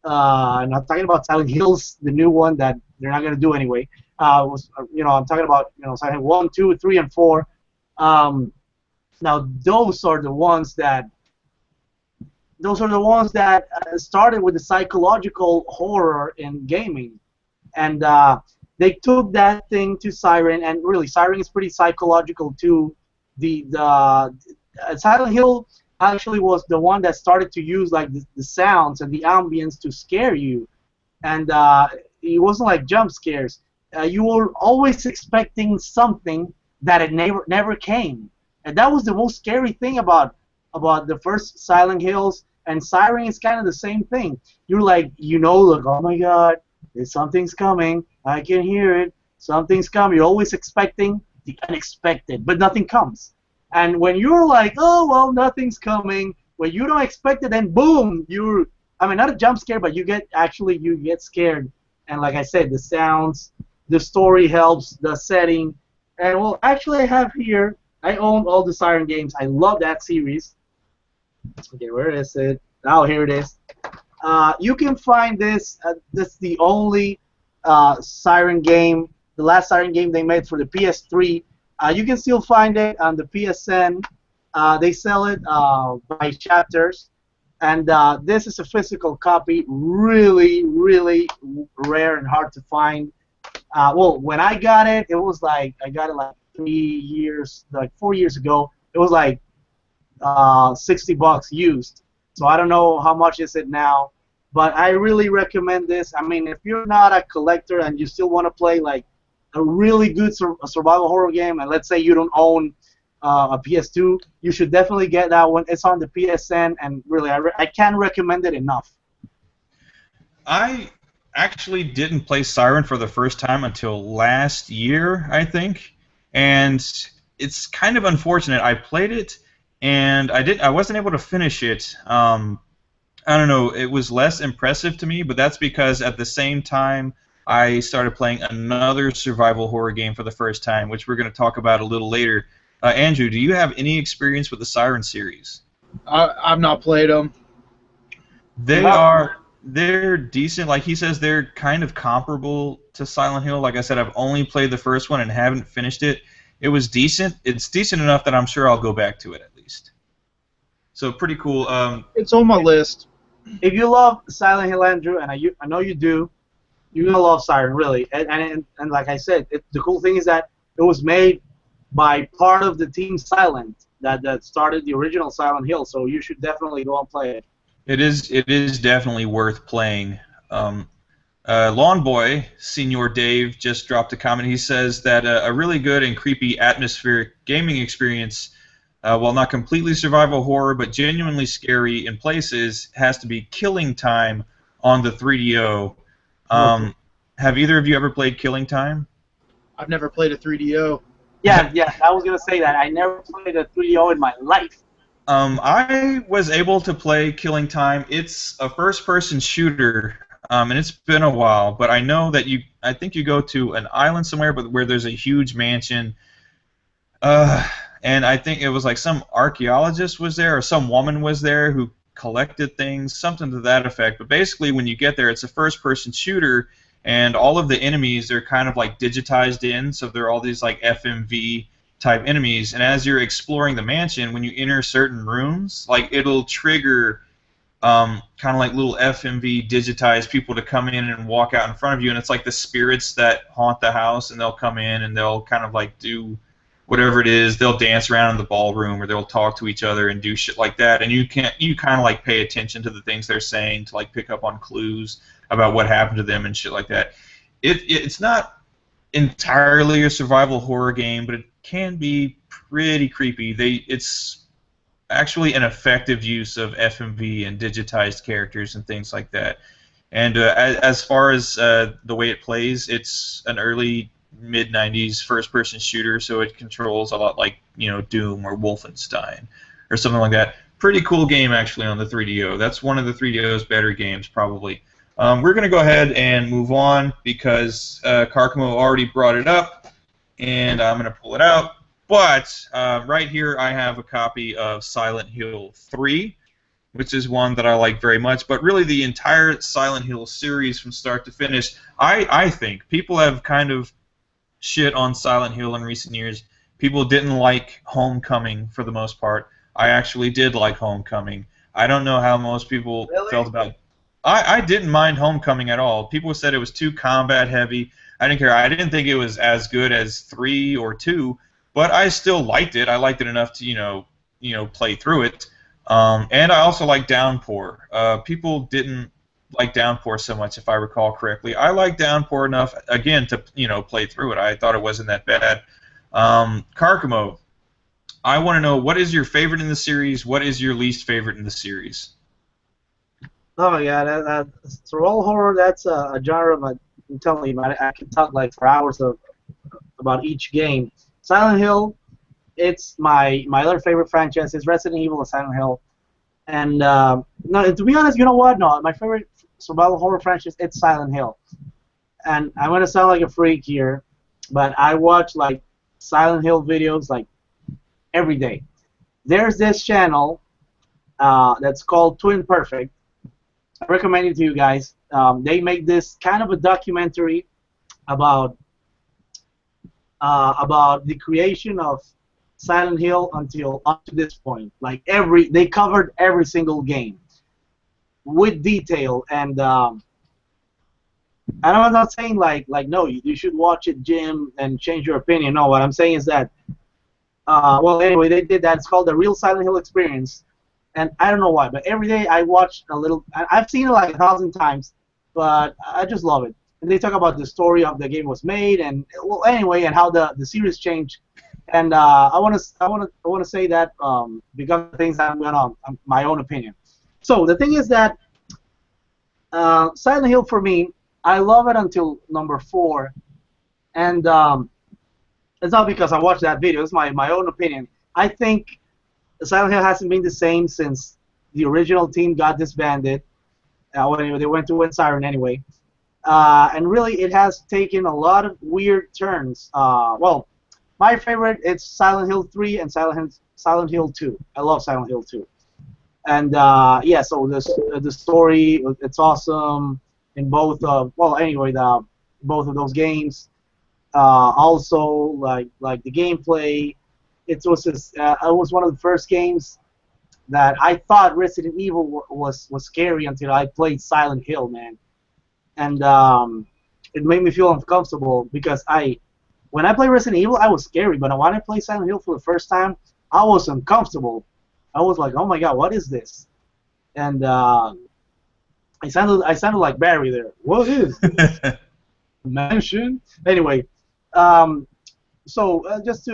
I'm not talking about Silent Hills, the new one that they're not gonna do anyway. You know, I'm talking about, you know, Silent Hill 1, 2, 3, and 4. Um, Now those are the ones that started with the psychological horror in gaming, and they took that thing to Siren, and really Siren is pretty psychological too. The Silent Hill actually was the one that started to use like the sounds and the ambience to scare you, and it wasn't like jump scares. You were always expecting something that it never came, and that was the most scary thing about the first Silent Hills. And Siren is kind of the same thing. You're like, you know, like, oh my God, something's coming. I can hear it. Something's coming. You're always expecting the unexpected, but nothing comes. And when you're like, oh well, nothing's coming, when you don't expect it, then boom, I mean, not a jump scare, but you get scared. And like I said, the sounds, the story helps, the setting. And well, actually, I have here. I own all the Siren games. I love that series. Okay, where is it? Oh, here it is. You can find this. This is the only Siren game, the last Siren game they made for the PS3. You can still find it on the PSN. They sell it by chapters, and this is a physical copy. Really, really rare and hard to find. Well, when I got it, it was like I got it like 4 years ago. It was like $60 used. So I don't know how much is it now, but I really recommend this. I mean, if you're not a collector and you still want to play like a really good survival horror game, and let's say you don't own a PS2, you should definitely get that one. It's on the PSN, and really, I can't recommend it enough. I actually didn't play Siren for the first time until last year, I think, and it's kind of unfortunate. I played it, and I wasn't able to finish it. I don't know, it was less impressive to me, but that's because at the same time I started playing another survival horror game for the first time, which we're going to talk about a little later. Andrew, do you have any experience with the Siren series? I've not played them. They're decent. Like he says, they're kind of comparable to Silent Hill. Like I said, I've only played the first one and haven't finished it. It was decent. It's decent enough that I'm sure I'll go back to it at least. So pretty cool. It's on my list. If you love Silent Hill, Andrew, and I know you do, you're gonna love Siren, really. And like I said, the cool thing is that it was made by part of the team Silent that started the original Silent Hill. So you should definitely go and play it. It is definitely worth playing. Lawn Boy, Senior Dave, just dropped a comment. He says that a really good and creepy atmospheric gaming experience, while not completely survival horror but genuinely scary in places, has to be Killing Time on the 3DO. Have either of you ever played Killing Time? I've never played a 3DO. Yeah, I was gonna say that. I never played a 3DO in my life. I was able to play Killing Time. It's a first-person shooter, and it's been a while. But I know that I think you go to an island somewhere, but where there's a huge mansion. And I think it was like some archaeologist was there, or some woman was there who collected things, something to that effect. But basically, when you get there, it's a first-person shooter, and all of the enemies are kind of like digitized in, so they're all these like FMV type enemies. And as you're exploring the mansion, when you enter certain rooms, like it'll trigger kind of like little FMV digitized people to come in and walk out in front of you, and it's like the spirits that haunt the house, and they'll come in and they'll kind of like do whatever it is. They'll dance around in the ballroom, or they'll talk to each other and do shit like that, and you kind of like pay attention to the things they're saying to like pick up on clues about what happened to them and shit like that. It's not entirely a survival horror game, but it can be pretty creepy. It's actually an effective use of FMV and digitized characters and things like that. And as far as the way it plays, it's an early mid '90s first-person shooter, so it controls a lot like Doom or Wolfenstein or something like that. Pretty cool game actually on the 3DO. That's one of the 3DO's better games probably. We're going to go ahead and move on because Karkamo already brought it up, and I'm going to pull it out. But right here I have a copy of Silent Hill 3, which is one that I like very much. But really the entire Silent Hill series from start to finish, I think people have kind of shit on Silent Hill in recent years. People didn't like Homecoming for the most part. I actually did like Homecoming. I don't know how most people felt about it. I didn't mind Homecoming at all. People said it was too combat heavy. I didn't care. I didn't think it was as good as 3 or 2, but I still liked it. I liked it enough to play through it. And I also like Downpour. People didn't like Downpour so much, if I recall correctly. I like Downpour enough, again, to play through it. I thought it wasn't that bad. Karkamo, I want to know, what is your favorite in the series? What is your least favorite in the series? Oh my god, survival horror, that's a genre, but I'm telling you, I can talk like for hours about each game. Silent Hill, it's my other favorite franchise. It's Resident Evil and Silent Hill. And no, to be honest, you know what? No, my favorite survival horror franchise, it's Silent Hill. And I'm gonna sound like a freak here, but I watch like Silent Hill videos like every day. There's this channel that's called Twin Perfect. I recommend it to you guys. They make this kind of a documentary about the creation of Silent Hill until up to this point. Like they covered every single game with detail. And I'm not saying like no, you should watch it, Jim, and change your opinion. No, what I'm saying is that well, anyway, they did that. It's called the Real Silent Hill Experience. And I don't know why, but every day I watch a little. I've seen it like 1,000 times, but I just love it. And they talk about the story of the game was made, and well, anyway, and how the series changed. And I want to say that because of things I'm going on, my own opinion. So the thing is that Silent Hill for me, I love it until number 4, and it's not because I watched that video. It's my own opinion. I think Silent Hill hasn't been the same since the original team got disbanded. When they went to win Siren anyway. And really, it has taken a lot of weird turns. Well, my favorite, it's Silent Hill 3 and Silent Hill 2. I love Silent Hill 2. And yeah, so the story, it's awesome in both of, well, anyway, both of those games. Also, like the gameplay. It was one of the first games that I thought Resident Evil was scary until I played Silent Hill, man. And it made me feel uncomfortable because when I played Resident Evil, I was scary, but when I played Silent Hill for the first time, I was uncomfortable. I was like, oh my god, what is this? And I sounded like Barry there. What is this? Mansion? Anyway, so just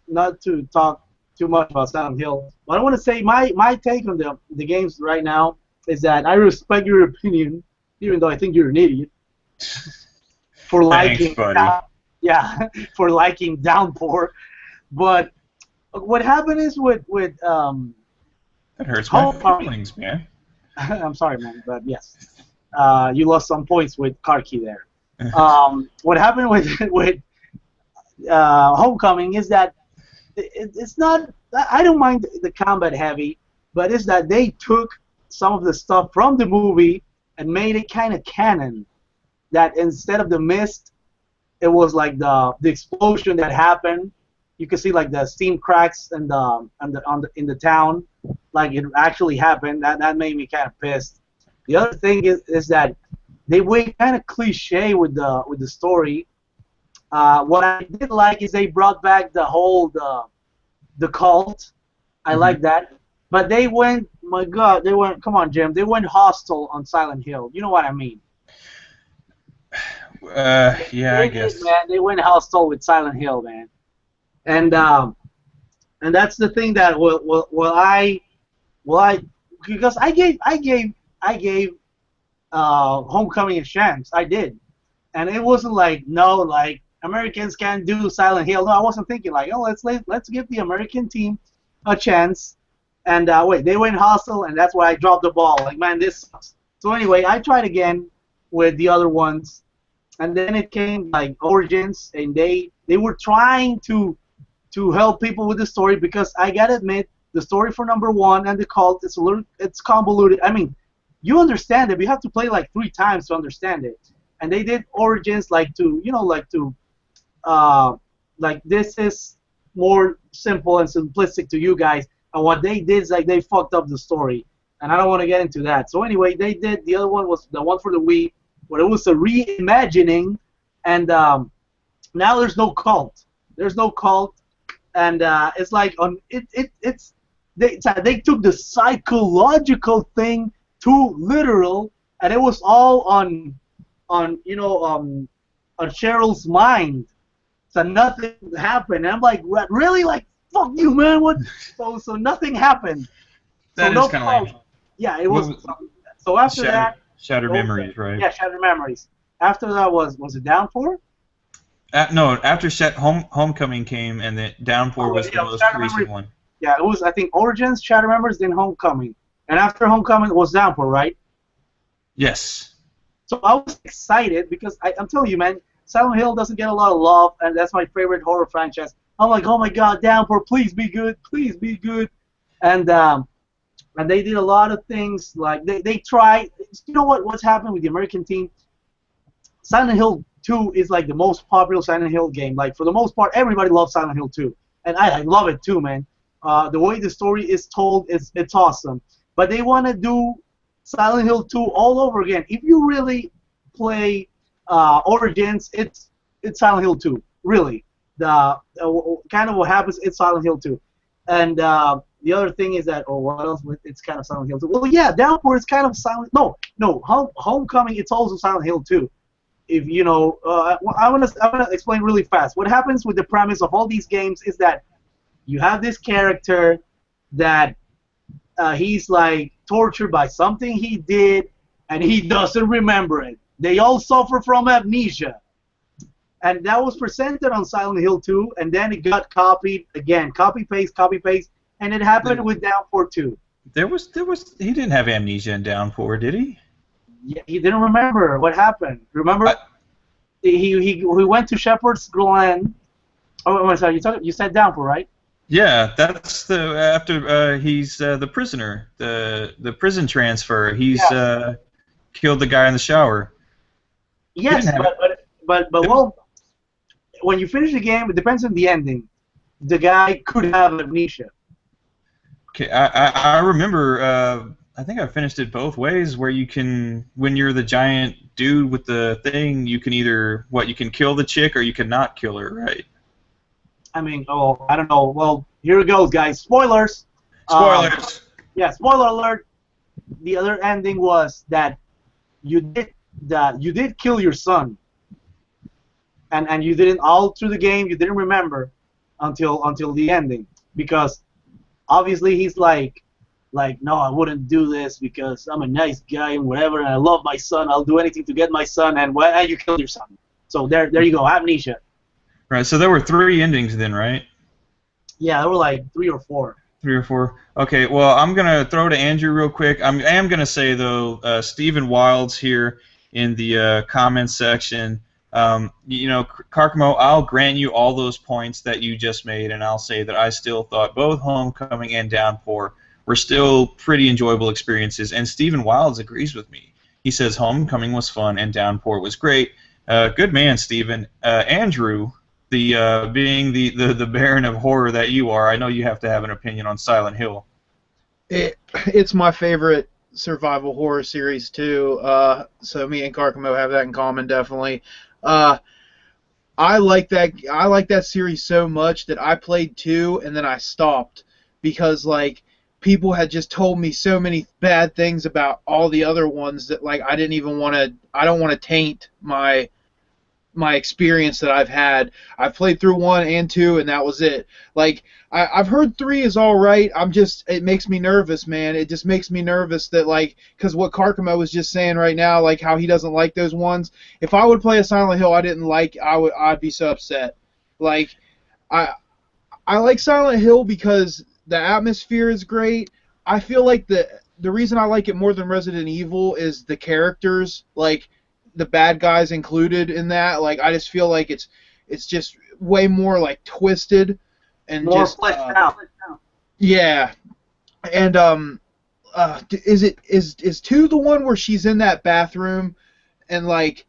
not to talk too much about Silent Hill, but I want to say my take on the games right now is that I respect your opinion, even though I think you're an idiot for liking, for liking Downpour. But what happened is with that hurts my feelings, man. I'm sorry, man, but yes, you lost some points with Karki there. What happened with Homecoming is that it's not. I don't mind the combat heavy, but it's that they took some of the stuff from the movie and made it kind of canon. That instead of the mist, it was like the explosion that happened. You could see like the steam cracks in the town, like it actually happened. That made me kind of pissed. The other thing is that they went kind of cliche with the story. What I did like is they brought back the whole the cult. I like that, but they went. My God, they went. Come on, Jim. They went hostile on Silent Hill. You know what I mean? Yeah, I They guess. did, man. They went hostile with Silent Hill, man. And that's the thing that will I because I gave Homecoming a chance. I did, and it wasn't like no, like Americans can't do Silent Hill. No, I wasn't thinking like, oh, let's give the American team a chance. And wait, they went hostile, and that's why I dropped the ball. Like, man, this sucks. So anyway, I tried again with the other ones, and then it came like Origins, and they were trying to help people with the story because I gotta admit the story for number one and the cult is it's convoluted. I mean, you understand it, but you have to play like 3 times to understand it. And they did Origins like to uh, like this is more simple and simplistic to you guys. And what they did is like they fucked up the story, and I don't want to get into that. So anyway, they did the other one was the one for the Wii, where it was a reimagining, and now there's no cult. There's no cult, and it's like it's they took the psychological thing too literal, and it was all on on Cheryl's mind. So nothing happened. And I'm like, what, really? Like, fuck you, man. What? So nothing happened. That so is kind of like. Yeah, it was. What So after that. Shattered Memories, right? Yeah, Shattered Memories. After that was it Downpour? No, after Homecoming came, and the Downpour was the most recent one. Yeah, it was, I think, Origins, Shattered Memories, then Homecoming. And after Homecoming it was Downpour, right? Yes. So I was excited because I'm telling you, man, Silent Hill doesn't get a lot of love, and that's my favorite horror franchise. I'm like, oh my god, Downpour, please be good, please be good. And they did a lot of things, like they tried. You know what's happened with the American team? Silent Hill 2 is like the most popular Silent Hill game. Like, for the most part, everybody loves Silent Hill 2. And I love it too, man. The way the story is told, it's awesome. But they want to do Silent Hill 2 all over again. If you really play Origins, it's Silent Hill 2. Really. The kind of what happens, it's Silent Hill 2. And the other thing is that, what else? It's kind of Silent Hill 2. Well, yeah, Downpour is kind of Silent. No. Homecoming, it's also Silent Hill 2. If you know, I want to explain really fast. What happens with the premise of all these games is that you have this character that he's like tortured by something he did, and he doesn't remember it. They all suffer from amnesia, and that was presented on Silent Hill 2, and then it got copied again, copy paste, and it happened with Downpour 2. There was he didn't have amnesia in Downpour, did he? Yeah, he didn't remember what happened. Remember, he went to Shepherd's Glen. Oh, I'm sorry. You said Downpour, right? Yeah, that's after he's the prisoner, the prison transfer. He's killed the guy in the shower. Yes, but well, when you finish the game, it depends on the ending. The guy could have amnesia. Okay, I remember. I think I finished it both ways, where you can, when you're the giant dude with the thing, you can either, you can kill the chick or you can not kill her, right? I mean, I don't know. Well, here it goes, guys. Spoilers. Spoilers. Yeah, spoiler alert. The other ending was that you did kill your son, and you didn't, all through the game, you didn't remember until the ending, because obviously he's like, no, I wouldn't do this because I'm a nice guy and whatever, and I love my son. I'll do anything to get my son, and you killed your son. So there you go, amnesia. Right. So there were 3 endings then, right? Yeah, there were like 3 or 4. 3 or 4. Okay. Well, I'm gonna throw to Andrew real quick. I am gonna say though, Stephen Wilds here in the comments section. Carcamo, I'll grant you all those points that you just made, and I'll say that I still thought both Homecoming and Downpour were still pretty enjoyable experiences, and Stephen Wilds agrees with me. He says Homecoming was fun and Downpour was great. Good man, Stephen. Andrew, being the Baron of horror that you are, I know you have to have an opinion on Silent Hill. It's my favorite survival horror series too. So me and Carcamo have that in common, definitely. I like that series so much that I played 2 and then I stopped because people had just told me so many bad things about all the other ones that I don't want to taint my my experience that I've had. I've played through 1 and 2, and that was it. Like, I've heard 3 is all right. It makes me nervous, man. It just makes me nervous that, like, because what Karkamo was just saying right now, like how he doesn't like those ones. If I would play a Silent Hill I didn't like, I'd be so upset. Like, I like Silent Hill because the atmosphere is great. I feel like the reason I like it more than Resident Evil is the characters, like the bad guys included in that. Like, I just feel like it's just way more like twisted and more just fleshed out. Yeah, and is 2 the one where she's in that bathroom and like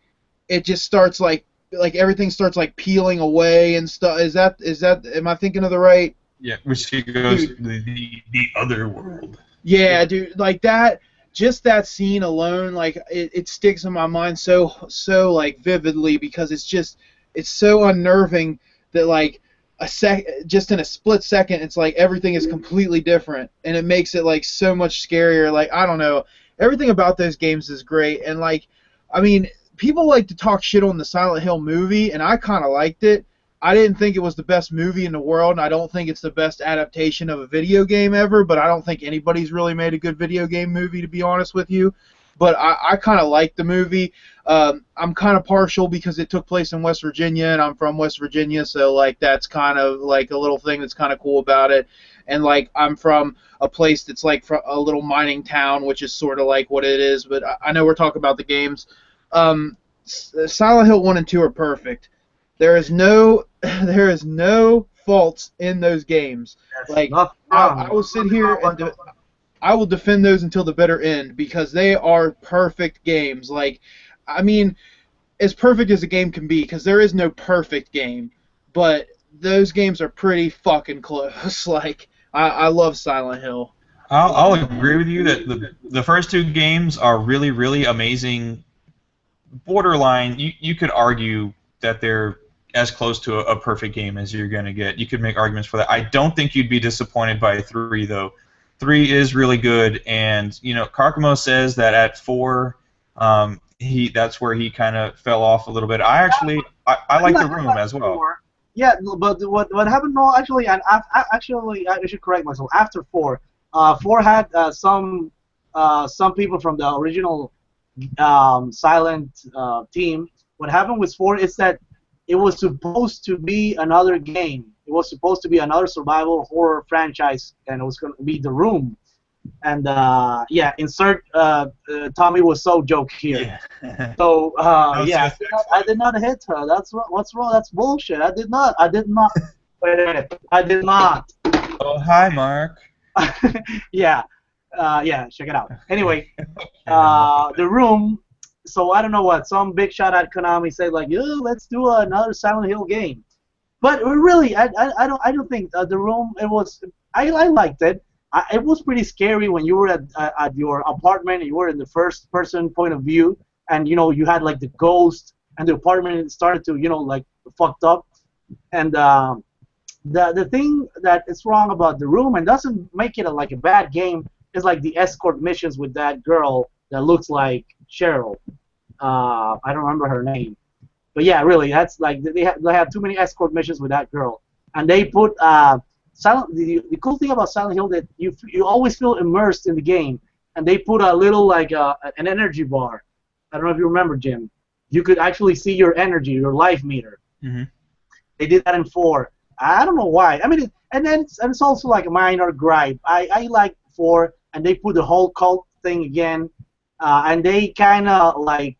it just starts like everything starts like peeling away and stuff? Is that am I thinking of the right? Yeah, which she goes to the other world. Yeah, dude, like that. Just that scene alone, like it sticks in my mind so like vividly because it's so unnerving that like just in a split second, it's like everything is completely different, and it makes it like so much scarier. Like, I don't know, everything about those games is great, and like, I mean, people like to talk shit on the Silent Hill movie, and I kind of liked it. I didn't think it was the best movie in the world, and I don't think it's the best adaptation of a video game ever, but I don't think anybody's really made a good video game movie, to be honest with you. But I kind of like the movie. I'm kind of partial because it took place in West Virginia, and I'm from West Virginia, so like that's kind of like a little thing that's kind of cool about it. And like I'm from a place that's like a little mining town, which is sort of like what it is. But I know we're talking about the games. Silent Hill 1 and 2 are perfect. There is no faults in those games. Like, I will sit here and I will defend those until the bitter end because they are perfect games. Like, I mean, as perfect as a game can be, because there is no perfect game, but those games are pretty fucking close. Like, I love Silent Hill. I'll agree with you that the first 2 games are really, really amazing. Borderline, you could argue that they're as close to a perfect game as you're going to get. You could make arguments for that. I don't think you'd be disappointed by 3, though. 3 is really good, and you know, Karkamo says that at 4, that's where he kind of fell off a little bit. I like The Room as well. Yeah, but what happened? No, actually, and I should correct myself. After 4, 4 had some people from the original Silent team. What happened with 4 is that it was supposed to be another game. It was supposed to be another survival horror franchise, and it was going to be The Room. And yeah, insert Tommy Wiseau joke here. Yeah. So yeah, I did not hit her. What's wrong? That's bullshit. I did not. Wait a minute. I did not. Oh, hi, Mark. Yeah. Yeah, check it out. Anyway, The Room. So I don't know what some big shot at Konami said, like, let's do another Silent Hill game. But really, I don't think The Room. It was. I liked it. It was pretty scary when you were at your apartment and you were in the first person point of view, and you know you had like the ghost and the apartment started to like fucked up. And the thing that is wrong about The Room and doesn't make it like a bad game is like the escort missions with that girl that looks like Cheryl. I don't remember her name, but yeah, really, that's like they have too many escort missions with that girl, and they put the cool thing about Silent Hill that you always feel immersed in the game, and they put a little like an energy bar. I don't know if you remember, Jim. You could actually see your energy, your life meter. Mm-hmm. They did that in 4. I don't know why. I mean, and it's also like a minor gripe. I like 4, and they put the whole cult thing again, and they kind of like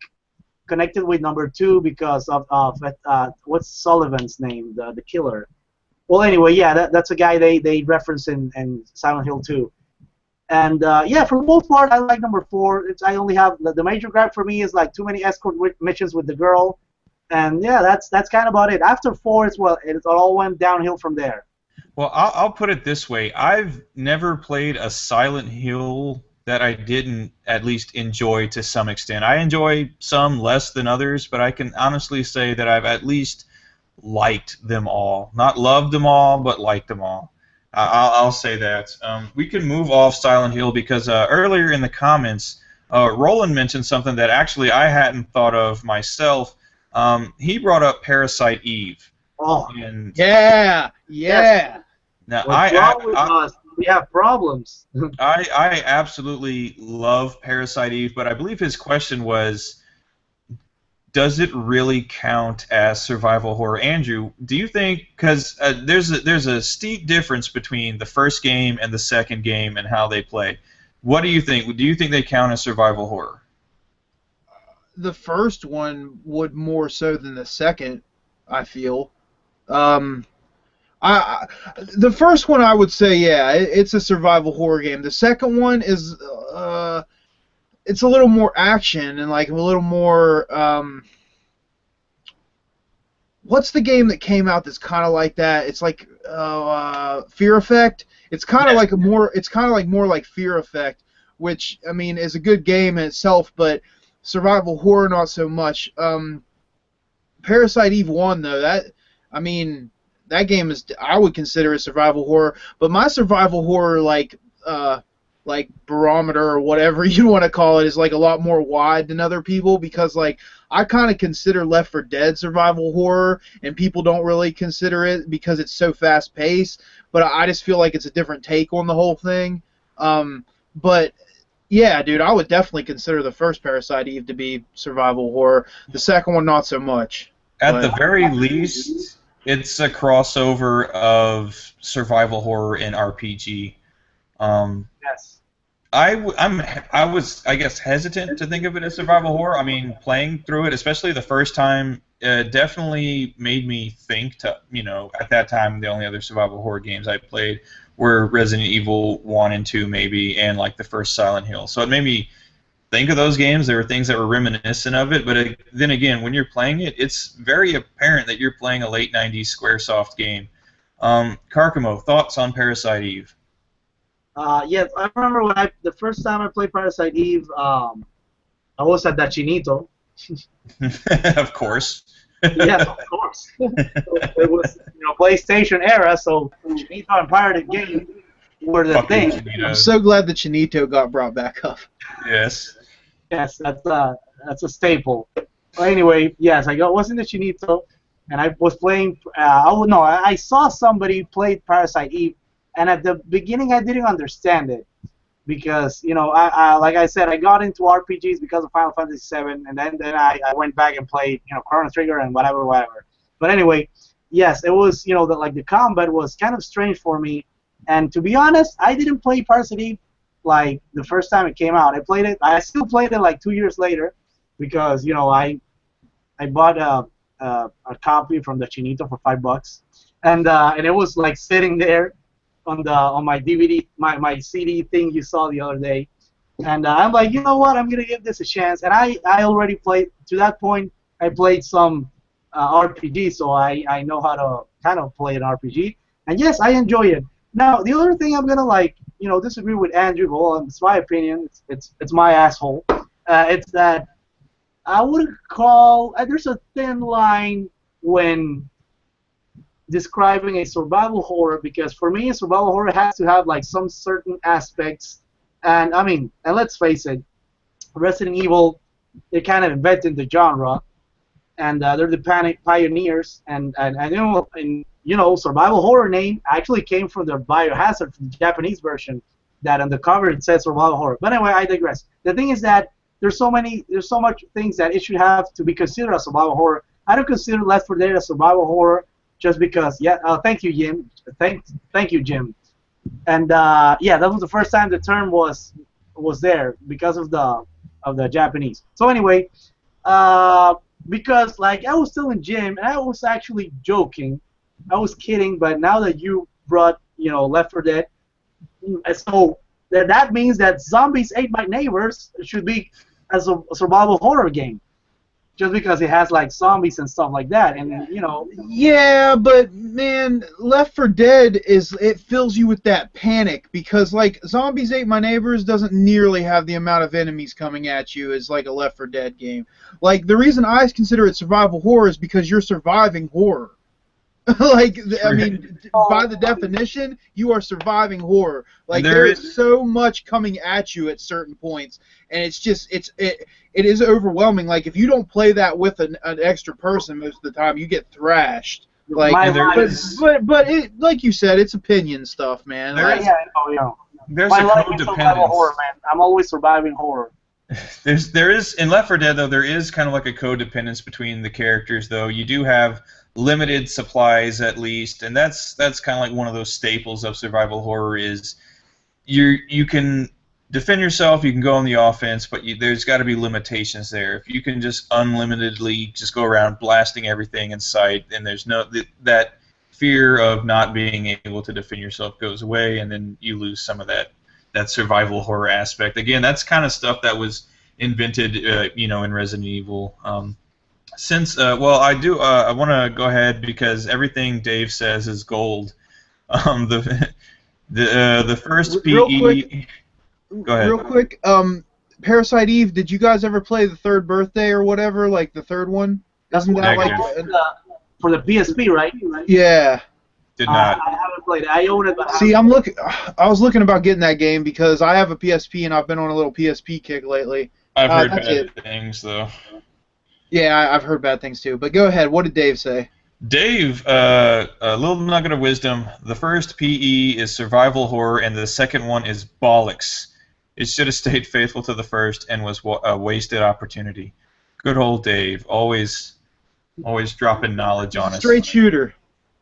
connected with number 2 because of what's Sullivan's name, the killer. Well, anyway, yeah, that's a guy they reference in Silent Hill 2. And yeah, for the most part, I like number 4. I only have the major gripe for me is like too many escort missions with the girl, and yeah, that's kind of about it. After 4, it all went downhill from there. Well, I'll put it this way: I've never played a Silent Hill that I didn't at least enjoy to some extent. I enjoy some less than others, but I can honestly say that I've at least liked them all. Not loved them all, but liked them all. I'll say that. We can move off Silent Hill because earlier in the comments, Roland mentioned something that actually I hadn't thought of myself. He brought up Parasite Eve. Oh, And yeah. now what's wrong with us? We have problems. I absolutely love Parasite Eve, but I believe his question was, does it really count as survival horror? Andrew, do you think, because there's a steep difference between the first game and the second game and how they play. What do you think? Do you think they count as survival horror? The first one would more so than the second, I feel. The first one I would say, yeah, it's a survival horror game. The second one is it's a little more action and like a little more what's the game that came out that's kind of like that? It's like Fear Effect. It's kind of like more like Fear Effect, which I mean is a good game in itself, but survival horror not so much. Parasite Eve 1 though, that game is, I would consider a survival horror, but my survival horror like barometer or whatever you want to call it is like a lot more wide than other people, because like I kind of consider Left 4 Dead survival horror and people don't really consider it because it's so fast paced, but I just feel like it's a different take on the whole thing. But yeah, dude, I would definitely consider the first Parasite Eve to be survival horror. The second one not so much. At the very least, it's a crossover of survival horror and RPG. Yes. I was, I guess, hesitant to think of it as survival horror. I mean, playing through it, especially the first time, definitely made me think to, at that time, the only other survival horror games I played were Resident Evil 1 and 2, maybe, and, like, the first Silent Hill. So it made me think of those games. There were things that were reminiscent of it, but then again, when you're playing it, it's very apparent that you're playing a late 90s Squaresoft game. Carcamo, thoughts on Parasite Eve? Yes, I remember when the first time I played Parasite Eve, I was at that Chinito. Of course. Yes, of course. It was PlayStation era, so Chinito and pirated games were the thing. I'm so glad the Chinito got brought back up. Yes. Yes, that's a staple. But anyway, yes, was in the Chinito, and I was playing. I saw somebody play Parasite Eve. And at the beginning, I didn't understand it because, I like I said, I got into RPGs because of Final Fantasy VII, and then I went back and played, Chrono Trigger and whatever. But anyway, yes, it was, the combat was kind of strange for me. And to be honest, I didn't play Parasite Eve like the first time it came out. I still played it like 2 years later because, I bought a copy from the Chinito for $5, and it was like sitting there on my DVD, my CD thing you saw the other day, and I'm like, you know what, I'm gonna give this a chance. And I already played, to that point I played some RPG, so I know how to kind of play an RPG, and yes, I enjoy it. Now the other thing I'm gonna disagree with Andrew, well, it's my opinion, it's my asshole. It's that I would call there's a thin line when describing a survival horror, because for me a survival horror has to have like some certain aspects, and let's face it, Resident Evil, they kind of invented the genre, and they're the pioneers, and survival horror name actually came from the Biohazard, from the Japanese version, that on the cover it says survival horror. But anyway, I digress. The thing is that there's so much things that it should have to be considered a survival horror. I don't consider Left 4 Dead a survival horror just because, thank you, Jim. Thank you, Jim. And that was the first time the term was there because of the Japanese. So anyway, because like I was telling Jim, and I was actually joking, I was kidding, but now that you brought Left 4 Dead, so that means that Zombies Ate My Neighbors should be as a survival horror game, just because it has like zombies and stuff like that, and Yeah, but man, Left 4 Dead it fills you with that panic, because like Zombies Ate My Neighbors doesn't nearly have the amount of enemies coming at you as like a Left 4 Dead game. Like the reason I consider it survival horror is because you're surviving horror. Like, I mean, by the definition, you are surviving horror. Like, there is so much coming at you at certain points, and it's just, it is overwhelming. Like, if you don't play that with an extra person most of the time, you get thrashed. Like, but it, like you said, it's opinion stuff, man. Yeah, I know. There's my a life is survival codependence. horror, man. I'm always surviving horror. There is in Left 4 Dead though, there is kind of like a codependence between the characters though. You do have limited supplies at least, and that's kind of like one of those staples of survival horror is you can defend yourself, you can go on the offense, but there's got to be limitations there. If you can just unlimitedly just go around blasting everything in sight, then there's no that fear of not being able to defend yourself goes away, and then you lose some of that survival horror aspect. Again, that's kind of stuff that was invented, in Resident Evil. Well, I want to go ahead because everything Dave says is gold. The first PE. Real quick, go ahead. Real quick, Parasite Eve. Did you guys ever play the third birthday or whatever, like the third one? Isn't that like for the PSP, right? Yeah. Did not. I haven't played it. I own it, but see, I was looking about getting that game because I have a PSP and I've been on a little PSP kick lately. I've heard bad things though. Yeah, I've heard bad things too. But go ahead. What did Dave say? Dave, a little nugget of wisdom. The first PE is survival horror, and the second one is bollocks. It should have stayed faithful to the first and was a wasted opportunity. Good old Dave, always dropping knowledge on us. Straight shooter.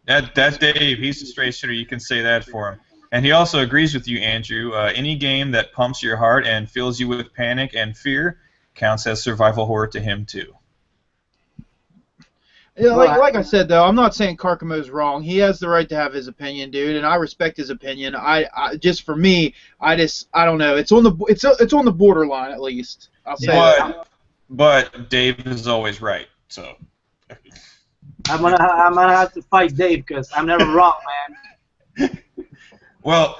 That Dave, he's a straight shooter. You can say that for him. And he also agrees with you, Andrew. Any game that pumps your heart and fills you with panic and fear counts as survival horror to him too. Yeah, like I said though, I'm not saying Carcamo's wrong. He has the right to have his opinion, dude, and I respect his opinion. I just for me, I don't know. It's on the borderline at least. I'll say that. But Dave is always right. So I'm gonna have to fight Dave because I'm never wrong, man. Well,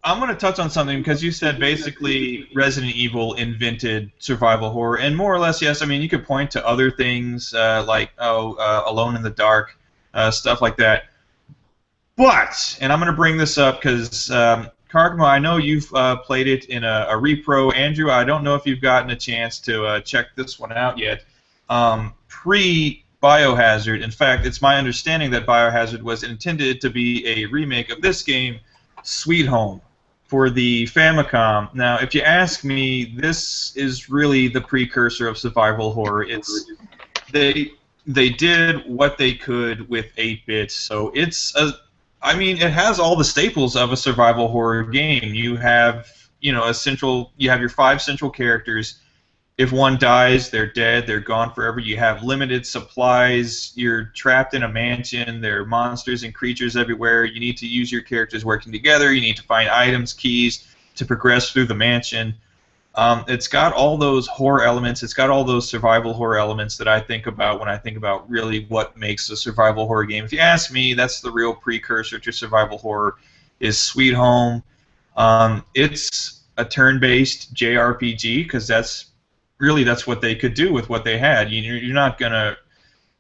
I'm going to touch on something because you said basically Resident Evil invented survival horror, and more or less, yes. I mean, you could point to other things like Alone in the Dark, stuff like that. But, and I'm going to bring this up because Cargma, I know you've played it in a repro. Andrew, I don't know if you've gotten a chance to check this one out yet. Pre-Biohazard, in fact, it's my understanding that Biohazard was intended to be a remake of this game, Sweet Home, for the Famicom. Now, if you ask me, this is really the precursor of survival horror. They did what they could with 8-bit, so it has all the staples of a survival horror game. You have, you have your 5 central characters. If one dies, they're dead, they're gone forever. You have limited supplies, you're trapped in a mansion, there are monsters and creatures everywhere. You need to use your characters working together, you need to find items, keys to progress through the mansion. It's got all those horror elements, it's got all those survival horror elements that I think about when I think about really what makes a survival horror game. If you ask me, that's the real precursor to survival horror, is Sweet Home. It's a turn-based JRPG, because that's what they could do with what they had. You're not going to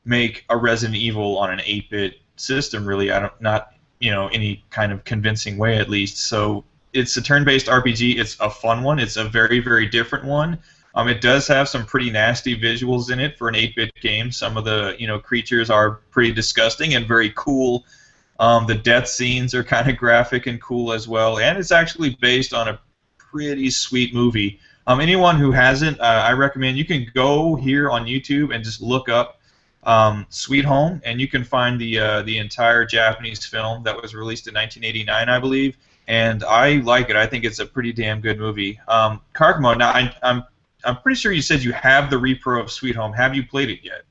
make a Resident Evil on an 8-bit system, really. Not any kind of convincing way, at least. So it's a turn-based RPG. It's a fun one. It's a very, very different one. It does have some pretty nasty visuals in it for an 8-bit game. Some of the creatures are pretty disgusting and very cool. The death scenes are kind of graphic and cool as well. And it's actually based on a pretty sweet movie. Anyone who hasn't, I recommend you can go here on YouTube and just look up Sweet Home, and you can find the entire Japanese film that was released in 1989, I believe. And I like it. I think it's a pretty damn good movie. Karkmo, now I'm pretty sure you said you have the repro of Sweet Home. Have you played it yet?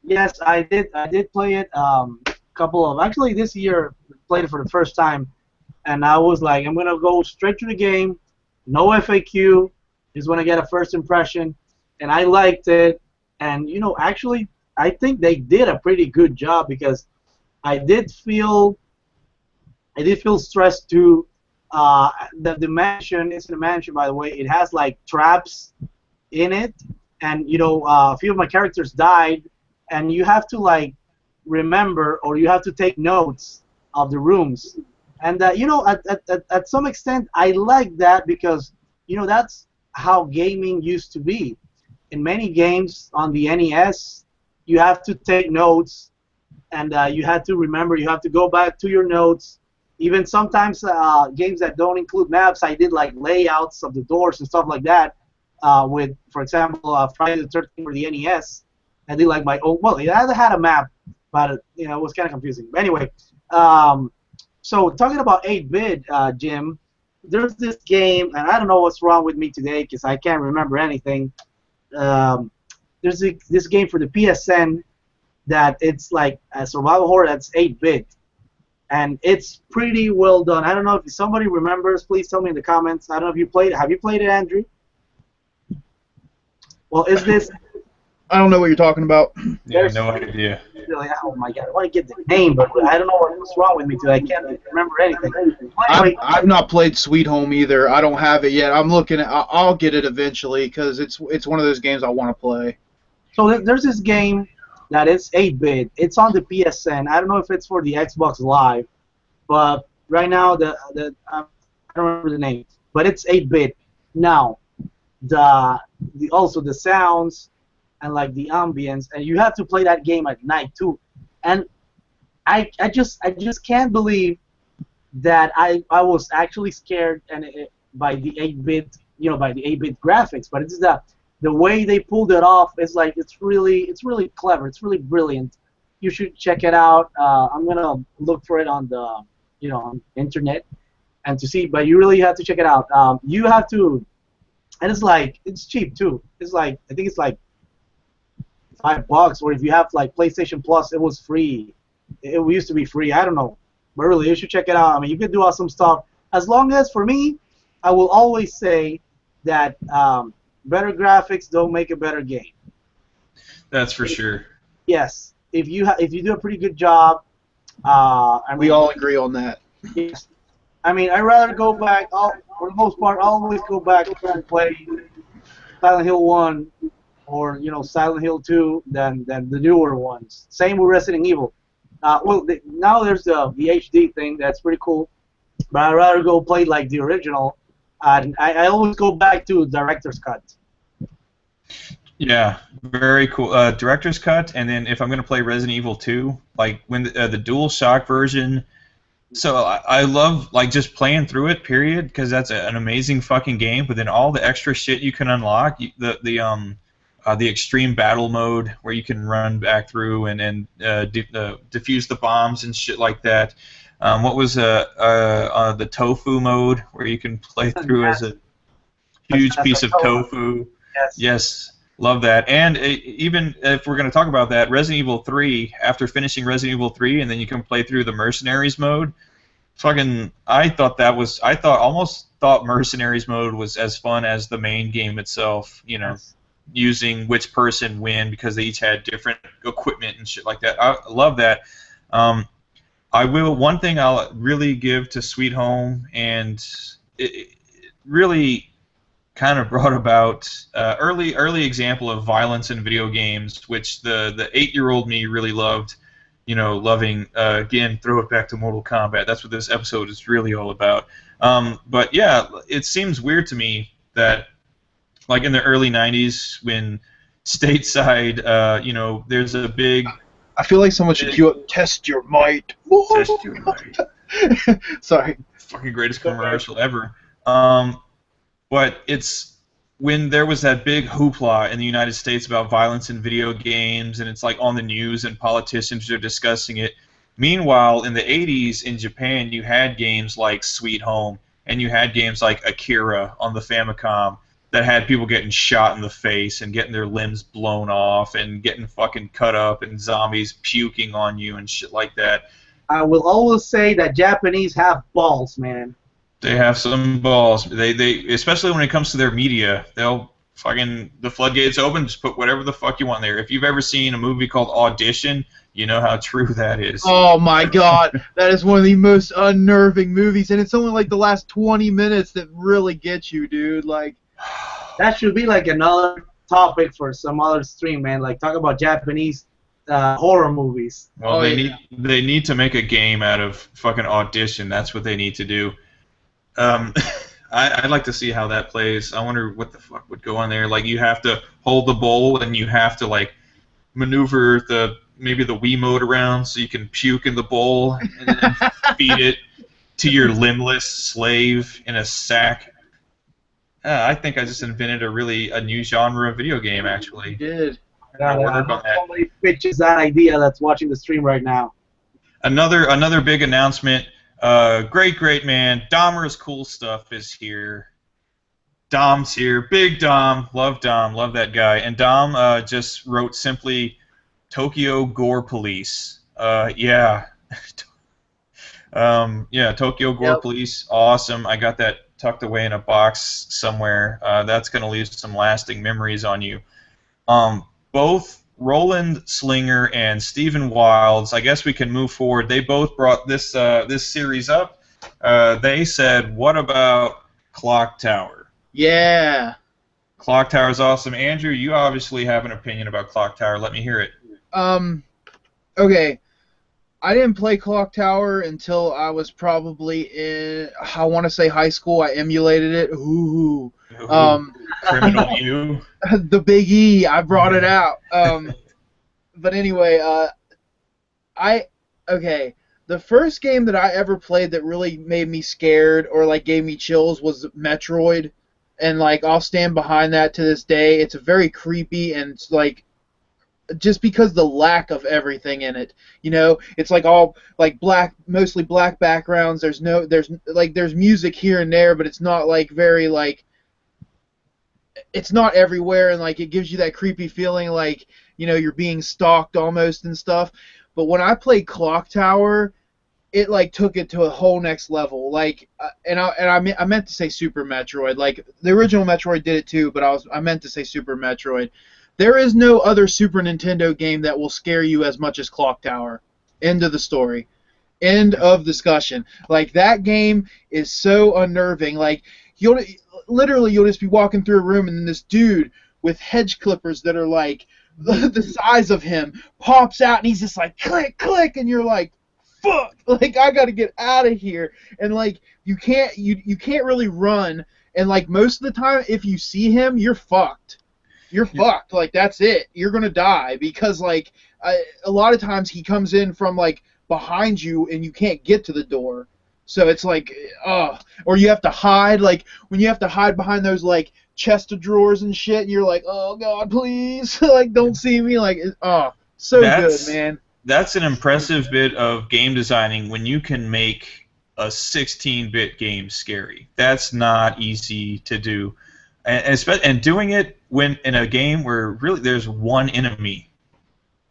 Yes, I did. I did play it. Actually this year played it for the first time, and I was like, I'm gonna go straight to the game, no FAQ. Just want to get a first impression, and I liked it. And actually, I think they did a pretty good job because I did feel stressed too. The mansion isn't a mansion, by the way. It has like traps in it, and a few of my characters died, and you have to like remember or you have to take notes of the rooms. And you know, at some extent, I like that because you know that's how gaming used to be. In many games on the NES, you have to take notes, and you have to remember. You have to go back to your notes. Even sometimes games that don't include maps, I did like layouts of the doors and stuff like that. With, for example, Friday the 13th for the NES, I did like my own. Well, it had a map, but you know it was kind of confusing. But anyway, so talking about 8-bit, Jim, there's this game, and I don't know what's wrong with me today because I can't remember anything. Um, there's this game for the PSN that it's like a survival horror that's 8-bit, and it's pretty well done. I don't know if somebody remembers. Please tell me in the comments. I don't know if you played it. Have you played it, Andrew? Well, is this? I don't know what you're talking about. Yeah, no idea. Like, oh my god, I want to get the name, but I don't know what's wrong with me today. I can't remember anything. Anyway, I've not played Sweet Home either. I don't have it yet. I'm looking at. I'll get it eventually because it's one of those games I want to play. so there's this game that is 8-bit. It's on the PSN. I don't know if it's for the Xbox Live, but right now I don't remember the name, but it's 8-bit. Now, also the sounds and like the ambience, and you have to play that game at night too. And I just can't believe that I was actually scared by the 8-bit, you know, by the 8-bit graphics, but it's the way they pulled it off is like it's really clever. It's really brilliant. You should check it out. I'm gonna look for it on the on internet and to see, but you really have to check it out. You have to, and it's cheap too. It's like I think it's like $5, or if you have like PlayStation Plus, it was free. It used to be free. I don't know, but really, you should check it out. I mean, you can do awesome stuff. As long as, for me, I will always say that better graphics don't make a better game. That's for sure. Yes, if you do a pretty good job, We all agree on that. yes. I mean, I'd rather go back. For the most part, I'll always go back and play Silent Hill 1 or Silent Hill 2 than the newer ones. Same with Resident Evil. Now there's the HD thing that's pretty cool, but I'd rather go play like the original. And I always go back to director's cut. Yeah, very cool. Director's cut, and then if I'm going to play Resident Evil 2, like when the DualShock version. So I love like just playing through it, period, because that's an amazing fucking game. But then all the extra shit you can unlock, the extreme battle mode where you can run back through and defuse the bombs and shit like that. What was the tofu mode where you can play through as a huge piece of tofu? Yes, love that. And even if we're going to talk about that, Resident Evil 3, after finishing Resident Evil 3, and then you can play through the Mercenaries mode. Fucking, almost thought Mercenaries mode was as fun as the main game itself. Using which person when because they each had different equipment and shit like that. I love that. One thing I'll really give to Sweet Home, and it really kind of brought about early example of violence in video games, which the 8-year-old me really loved. Loving again, throw it back to Mortal Kombat. That's what this episode is really all about. But yeah, it seems weird to me that, like in the early '90s, when stateside, there's a big. I feel like someone should queue up "Test Your Might." Test Your Might. Sorry. Fucking greatest commercial ever. But it's when there was that big hoopla in the United States about violence in video games, and it's like on the news and politicians are discussing it. Meanwhile, in the 80s in Japan, you had games like Sweet Home, and you had games like Akira on the Famicom that had people getting shot in the face and getting their limbs blown off and getting fucking cut up and zombies puking on you and shit like that. I will always say that Japanese have balls, man. They have some balls. They especially when it comes to their media, they'll fucking the floodgates open. Just put whatever the fuck you want there. If you've ever seen a movie called Audition, you know how true that is. Oh my god, that is one of the most unnerving movies, and it's only like the last 20 minutes that really gets you, dude. Like, that should be like another topic for some other stream, man. Like talk about Japanese horror movies. Well, they need to make a game out of fucking Audition. That's what they need to do. I'd like to see how that plays. I wonder what the fuck would go on there. Like, you have to hold the bowl and you have to like maneuver maybe the Wiimote around so you can puke in the bowl and then feed it to your limbless slave in a sack. I think I just invented a new genre of video game. Actually, You did. Somebody pitches that idea that's watching the stream right now. Another big announcement. Great man. Dahmer's Cool Stuff is here. Dom's here. Big Dom. Love that guy. And Dom just wrote simply Tokyo Gore Police. Yeah. Tokyo Gore Police. Awesome. I got that tucked away in a box somewhere. That's going to leave some lasting memories on you. Both Roland Slinger and Stephen Wilds, I guess we can move forward. They both brought this series up. They said, what about Clock Tower? Yeah. Clock Tower is awesome. Andrew, you obviously have an opinion about Clock Tower. Let me hear it. Okay. I didn't play Clock Tower until I was probably in, I want to say high school. I emulated it. Ooh. Criminal you. The Big E. I brought it out. But anyway, the first game that I ever played that really made me scared or like gave me chills was Metroid, and like I'll stand behind that to this day. It's very creepy and it's like just because the lack of everything in it, you know, it's like all like mostly black backgrounds. There's music here and there, but it's not like very like. It's not everywhere, and like it gives you that creepy feeling, like you know you're being stalked almost and stuff. But when I played Clock Tower, it like took it to a whole next level. Like, I meant to say Super Metroid. Like the original Metroid did it too, but I meant to say Super Metroid. There is no other Super Nintendo game that will scare you as much as Clock Tower. End of the story. End of discussion. Like that game is so unnerving. Like you'll just be walking through a room and then this dude with hedge clippers that are like the size of him pops out and he's just like click click and you're like fuck, like I gotta get out of here. And like you can't really run, and like most of the time if you see him you're fucked. You're fucked. Like that's it. You're gonna die because like a lot of times he comes in from like behind you and you can't get to the door. So it's like, or you have to hide, like, when you have to hide behind those, like, chest of drawers and shit, and you're like, oh, God, please, like, don't see me, like, so good, man. That's an impressive bit of game designing when you can make a 16-bit game scary. That's not easy to do. And doing it when in a game where really there's one enemy.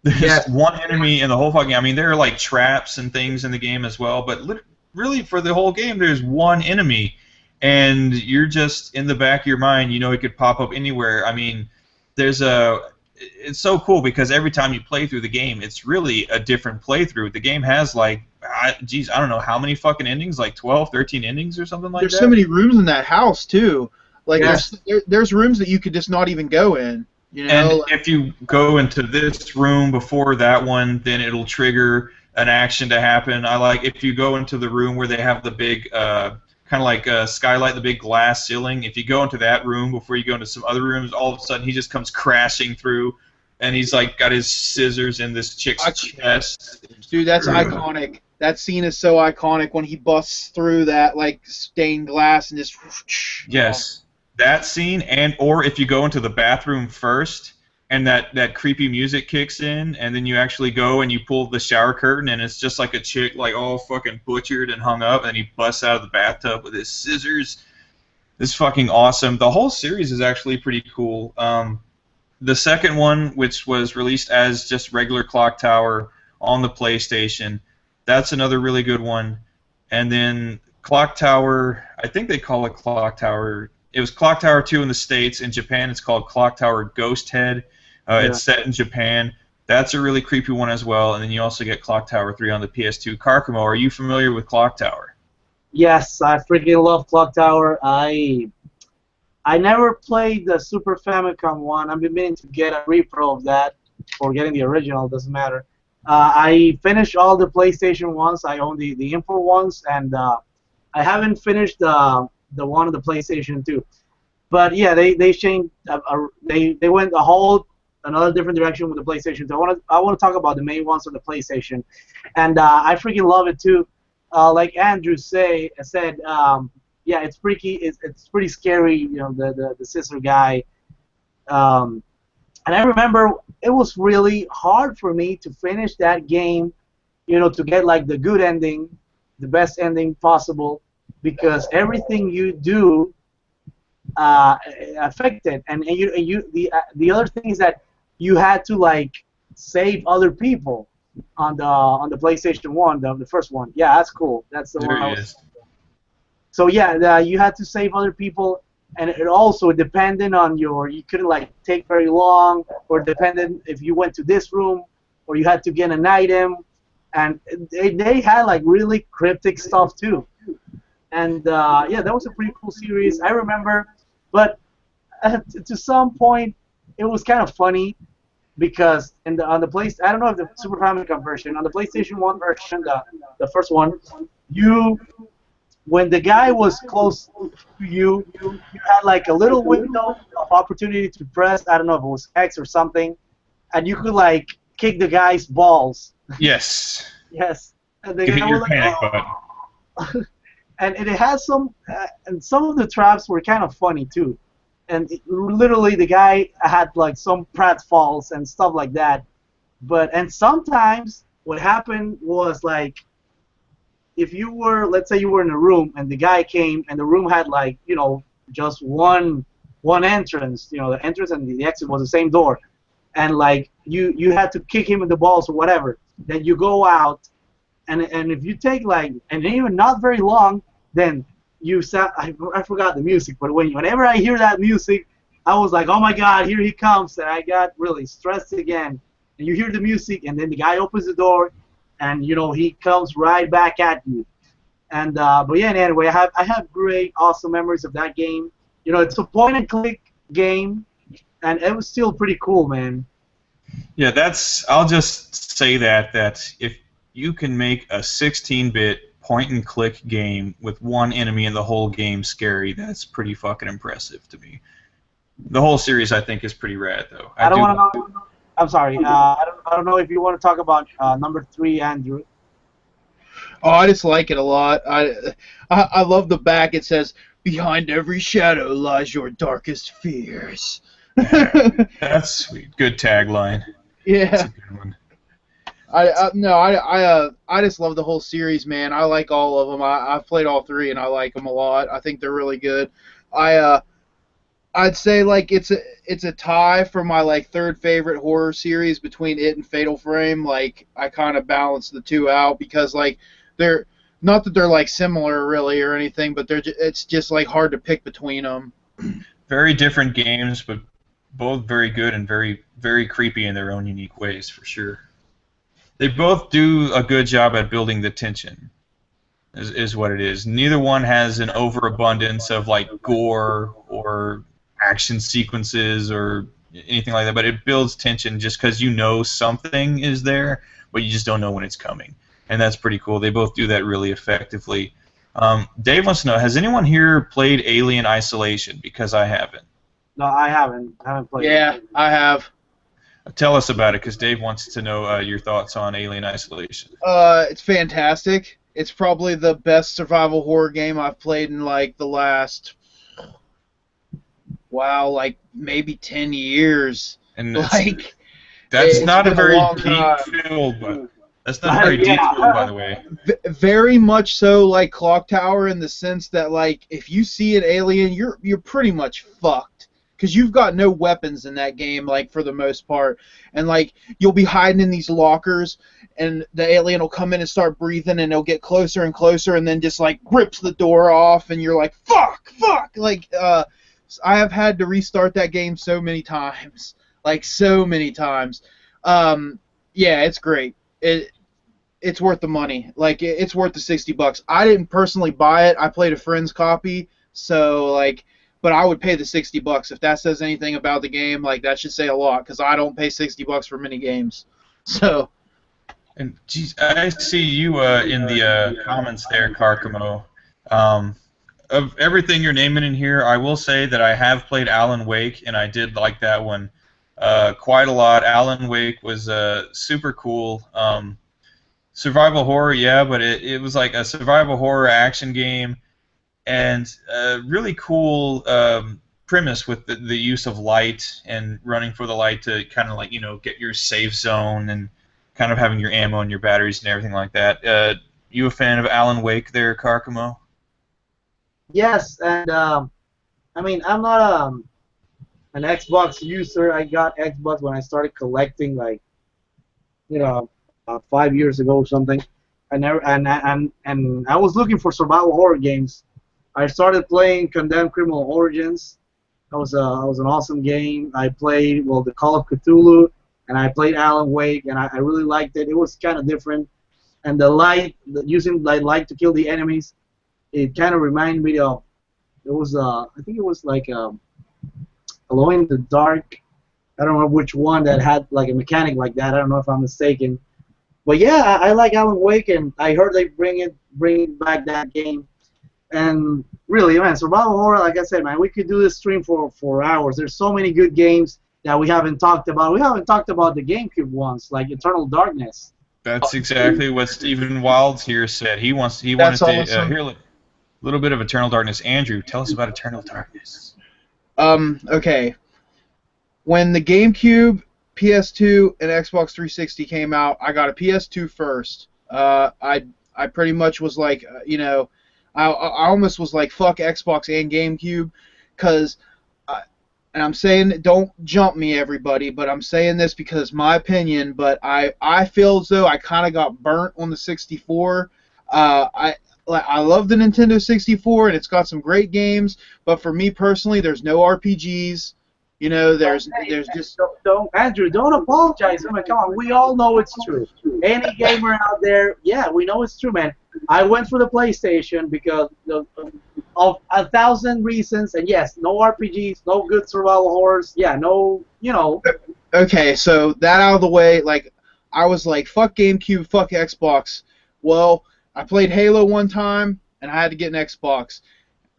There's one enemy in the whole fucking game. I mean, there are, like, traps and things in the game as well, but really, for the whole game, there's one enemy, and you're just in the back of your mind, you know it could pop up anywhere. I mean, it's so cool because every time you play through the game, it's really a different playthrough. The game has, like, I don't know how many fucking endings, like 12, 13 endings or something like that. There's so many rooms in that house, too. Like, there's rooms that you could just not even go in. You know? And if you go into this room before that one, then it'll trigger an action to happen. I like if you go into the room where they have the big kind of like skylight, the big glass ceiling. If you go into that room before you go into some other rooms, all of a sudden he just comes crashing through, and he's like got his scissors in this chick's chest. Dude, that's iconic. That scene is so iconic when he busts through that like stained glass and just. Yes, that scene, or if you go into the bathroom first. And that creepy music kicks in, and then you actually go and you pull the shower curtain, and it's just like a chick, like all fucking butchered and hung up, and he busts out of the bathtub with his scissors. It's fucking awesome. The whole series is actually pretty cool. The second one, which was released as just regular Clock Tower on the PlayStation, that's another really good one. And then Clock Tower, I think they call it Clock Tower. It was Clock Tower 2 in the States. In Japan, it's called Clock Tower Ghost Head. It's set in Japan. That's a really creepy one as well. And then you also get Clock Tower 3 on the PS2. Karkamo, are you familiar with Clock Tower? Yes, I freaking love Clock Tower. I never played the Super Famicom one. I've been meaning to get a repro of that. or getting the original, doesn't matter. I finished all the PlayStation ones. I own the Info ones, and I haven't finished the one on the PlayStation 2. But yeah, they changed. They went a whole another different direction with the PlayStation 2. I want to talk about the main ones on the PlayStation, and I freaking love it too. Like Andrew said, yeah, it's pretty scary. You know, the scissor guy. Um, and I remember it was really hard for me to finish that game. You know, to get like the good ending, the best ending possible, because everything you do affected. The other thing is that you had to like save other people on the PlayStation 1, the first one. Yeah, that's cool. That's the one There I he was. is. So yeah, you had to save other people, and it also depended on you couldn't like take very long, or depended if you went to this room, or you had to get an item, and they had like really cryptic stuff too. And yeah, that was a pretty cool series. I remember, but to some point, it was kind of funny because on the place, I don't know if the Super Famicom version, on the PlayStation 1 version, the first one, you when the guy was close to you, you had like a little window of opportunity to press, I don't know if it was X or something, and you could like kick the guy's balls. Yes. Yes. And the Hit guy your was like, panic oh. button. And it has and some of the traps were kind of funny too. And literally the guy had like some pratfalls and stuff like that. And sometimes what happened was like, if you were, let's say you were in a room and the guy came and the room had like, you know, just one entrance, you know, the entrance and the exit was the same door, and like you had to kick him in the balls or whatever. Then you go out, and if you take like, and even not very long, then I forgot the music, but whenever I hear that music, I was like, oh my God, here he comes, and I got really stressed again. And you hear the music, and then the guy opens the door, and you know he comes right back at you. And but yeah, anyway, I have great, awesome memories of that game. You know, it's a point and click game, and it was still pretty cool, man. Yeah, I'll just say that if you can make a 16-bit point and click game with one enemy in the whole game scary, that's pretty fucking impressive to me. The whole series, I think, is pretty rad, though. I don't want to. I'm sorry. I don't know if you want to talk about number 3, Andrew. Oh, I just like it a lot. I love the back. It says, "Behind every shadow lies your darkest fears." That's sweet. Good tagline. Yeah. That's a good one. I just love the whole series, man. I like all of them. I've played all 3, and I like them a lot. I think they're really good. I'd say like it's a tie for my like 3rd favorite horror series between it and Fatal Frame. Like I kind of balance the two out because like they're not that they're like similar really or anything, but it's just like hard to pick between them. Very different games, but both very good and very, very creepy in their own unique ways, for sure. They both do a good job at building the tension, is what it is. Neither one has an overabundance of like gore or action sequences or anything like that, but it builds tension just because you know something is there, but you just don't know when it's coming. And that's pretty cool. They both do that really effectively. Dave wants to know, has anyone here played Alien Isolation? Because I haven't. No, I haven't. I haven't played. Yeah, I have. Tell us about it, because Dave wants to know your thoughts on Alien Isolation. It's fantastic. It's probably the best survival horror game I've played in like the last, like maybe 10 years. And like that's not a very deep field, but that's not a very deep field, by the way. Very much so, like Clock Tower, in the sense that like if you see an alien, you're pretty much fucked. Because you've got no weapons in that game, like, for the most part. And, like, you'll be hiding in these lockers, and the alien will come in and start breathing, and it'll get closer and closer, and then just, like, rips the door off, and you're like, fuck! Like, I have had to restart that game so many times. Like, so many times. Yeah, it's great. It's worth the money. Like, it's worth the $60. I didn't personally buy it. I played a friend's copy, so, like... but I would pay the $60. If that says anything about the game, like that should say a lot, because I don't pay $60 for many games. So. And geez, I see you in the comments there, Carcamo. Of everything you're naming in here, I will say that I have played Alan Wake, and I did like that one quite a lot. Alan Wake was super cool. Survival horror, yeah, but it was like a survival horror action game, and really cool premise with the use of light and running for the light to kind of like, you know, get your safe zone and kind of having your ammo and your batteries and everything like that. You a fan of Alan Wake there, Carcamo? Yes, and I mean, I'm not an Xbox user. I got Xbox when I started collecting, like, you know, 5 years ago or something. I never and I was looking for survival horror games. I started playing Condemned Criminal Origins. That was an awesome game. I played, well, the Call of Cthulhu, and I played Alan Wake, and I really liked it. It was kind of different, and using light to kill the enemies, it kind of reminded me of, it was I think it was like Alone in the Dark. I don't know which one that had like a mechanic like that. I don't know if I'm mistaken, but yeah, I like Alan Wake, and I heard they bring back that game. And really, man, survival horror, like I said, man, we could do this stream for hours. There's so many good games that we haven't talked about. We haven't talked about the GameCube ones, like Eternal Darkness. That's exactly what Stephen Wilds here said. He wanted to hear a little bit of Eternal Darkness. Andrew, tell us about Eternal Darkness. Okay. When the GameCube, PS2, and Xbox 360 came out, I got a PS2 first. I pretty much was like, you know, I almost was like, fuck Xbox and GameCube, because, and I'm saying, don't jump me, everybody, but I'm saying this because it's my opinion, but I feel as though I kind of got burnt on the 64. I love the Nintendo 64, and it's got some great games, but for me personally, there's no RPGs. You know, there's just... Andrew, don't apologize. I mean, come on, we all know it's true. Any gamer out there, yeah, we know it's true, man. I went for the PlayStation because of 1,000 reasons, and yes, no RPGs, no good survival horrors, yeah, no, you know. Okay, so that out of the way, like, I was like, fuck GameCube, fuck Xbox. Well, I played Halo one time, and I had to get an Xbox.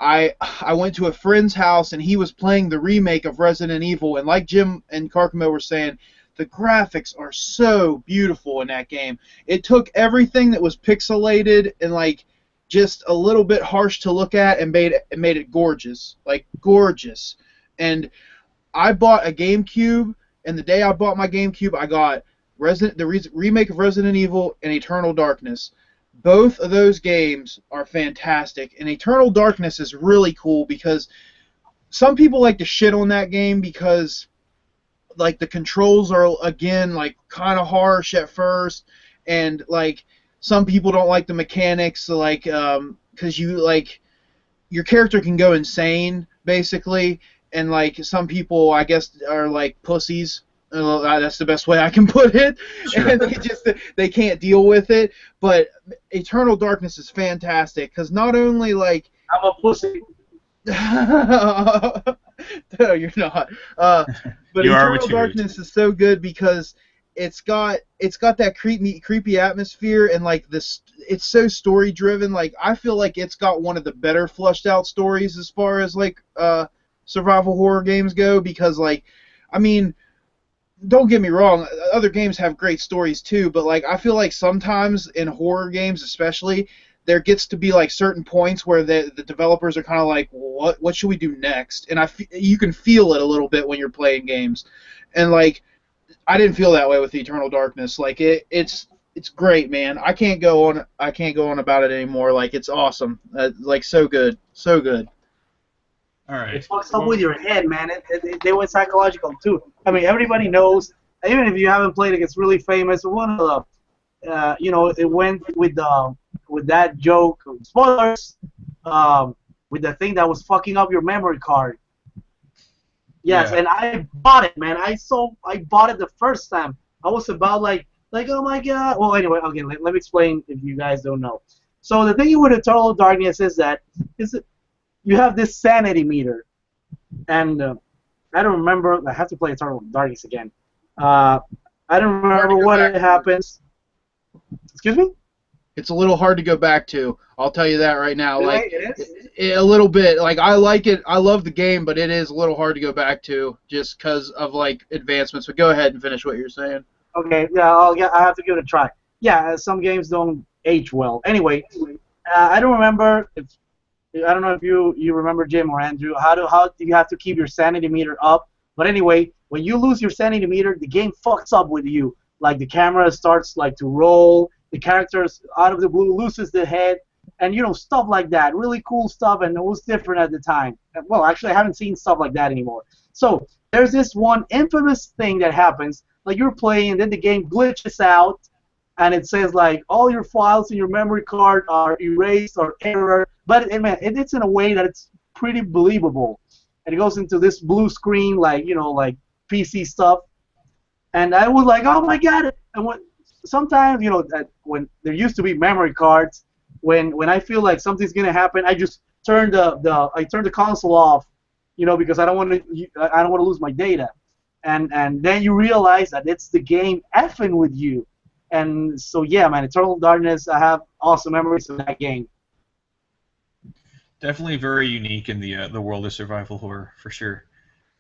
I went to a friend's house, and he was playing the remake of Resident Evil, and like Jim and Carcamo were saying, the graphics are so beautiful in that game. It took everything that was pixelated and like just a little bit harsh to look at and made it gorgeous, like gorgeous. And I bought a GameCube, and the day I bought my GameCube, I got the remake of Resident Evil and Eternal Darkness. Both of those games are fantastic, and Eternal Darkness is really cool because some people like to shit on that game because like the controls are, again, like kind of harsh at first, and like some people don't like the mechanics, like because you like your character can go insane basically, and like some people I guess are like pussies. That's the best way I can put it. Sure. And they can't deal with it. But Eternal Darkness is fantastic because not only like I'm a pussy. No, you're not. But Eternal Darkness is so good because it's got that creepy atmosphere, and like this, it's so story driven. Like I feel like it's got one of the better flushed out stories as far as like survival horror games go, because like, I mean, don't get me wrong, other games have great stories too, but like I feel like sometimes in horror games especially, there gets to be like certain points where the developers are kind of like, what should we do next? And you can feel it a little bit when you're playing games. And like I didn't feel that way with Eternal Darkness. Like it's great, man. I can't go on about it anymore. Like it's awesome. Like so good. So good. All right. It fucks up with your head, man. They went psychological too. I mean, everybody knows. Even if you haven't played it, it's really famous. One of the, it went with that joke. Spoilers. With the thing that was fucking up your memory card. Yes, yeah. And I bought it, man. I bought it the first time. I was about like oh my god. Well, anyway, okay. Let me explain if you guys don't know. So the thing with Eternal Darkness is that you have this sanity meter, and I don't remember. I have to play Eternal Darkness again. I don't remember what happens. Excuse me? It's a little hard to go back to. I'll tell you that right now. Really? Like It is? a little bit. Like I like it. I love the game, but it is a little hard to go back to just because of like advancements. But go ahead and finish what you're saying. Okay, yeah, I have to give it a try. Yeah, some games don't age well. Anyway, I don't remember if I don't know if you remember, Jim or Andrew. How do you have to keep your sanity meter up? But anyway, when you lose your sanity meter, the game fucks up with you. Like the camera starts like to roll, the characters out of the blue loses the head, and stuff like that. Really cool stuff, and it was different at the time. Well, actually, I haven't seen stuff like that anymore. So there's this one infamous thing that happens. Like you're playing, and then the game glitches out, and it says like all your files in your memory card are erased or error, but it's in a way that it's pretty believable. And it goes into this blue screen like like PC stuff, and I was like, oh my god! And sometimes that when there used to be memory cards, when I feel like something's gonna happen, I just turn the console off, because I don't want to lose my data, and then you realize that it's the game effing with you. And so yeah, man, Eternal Darkness, I have awesome memories of that game. Definitely very unique in the world of survival horror, for sure.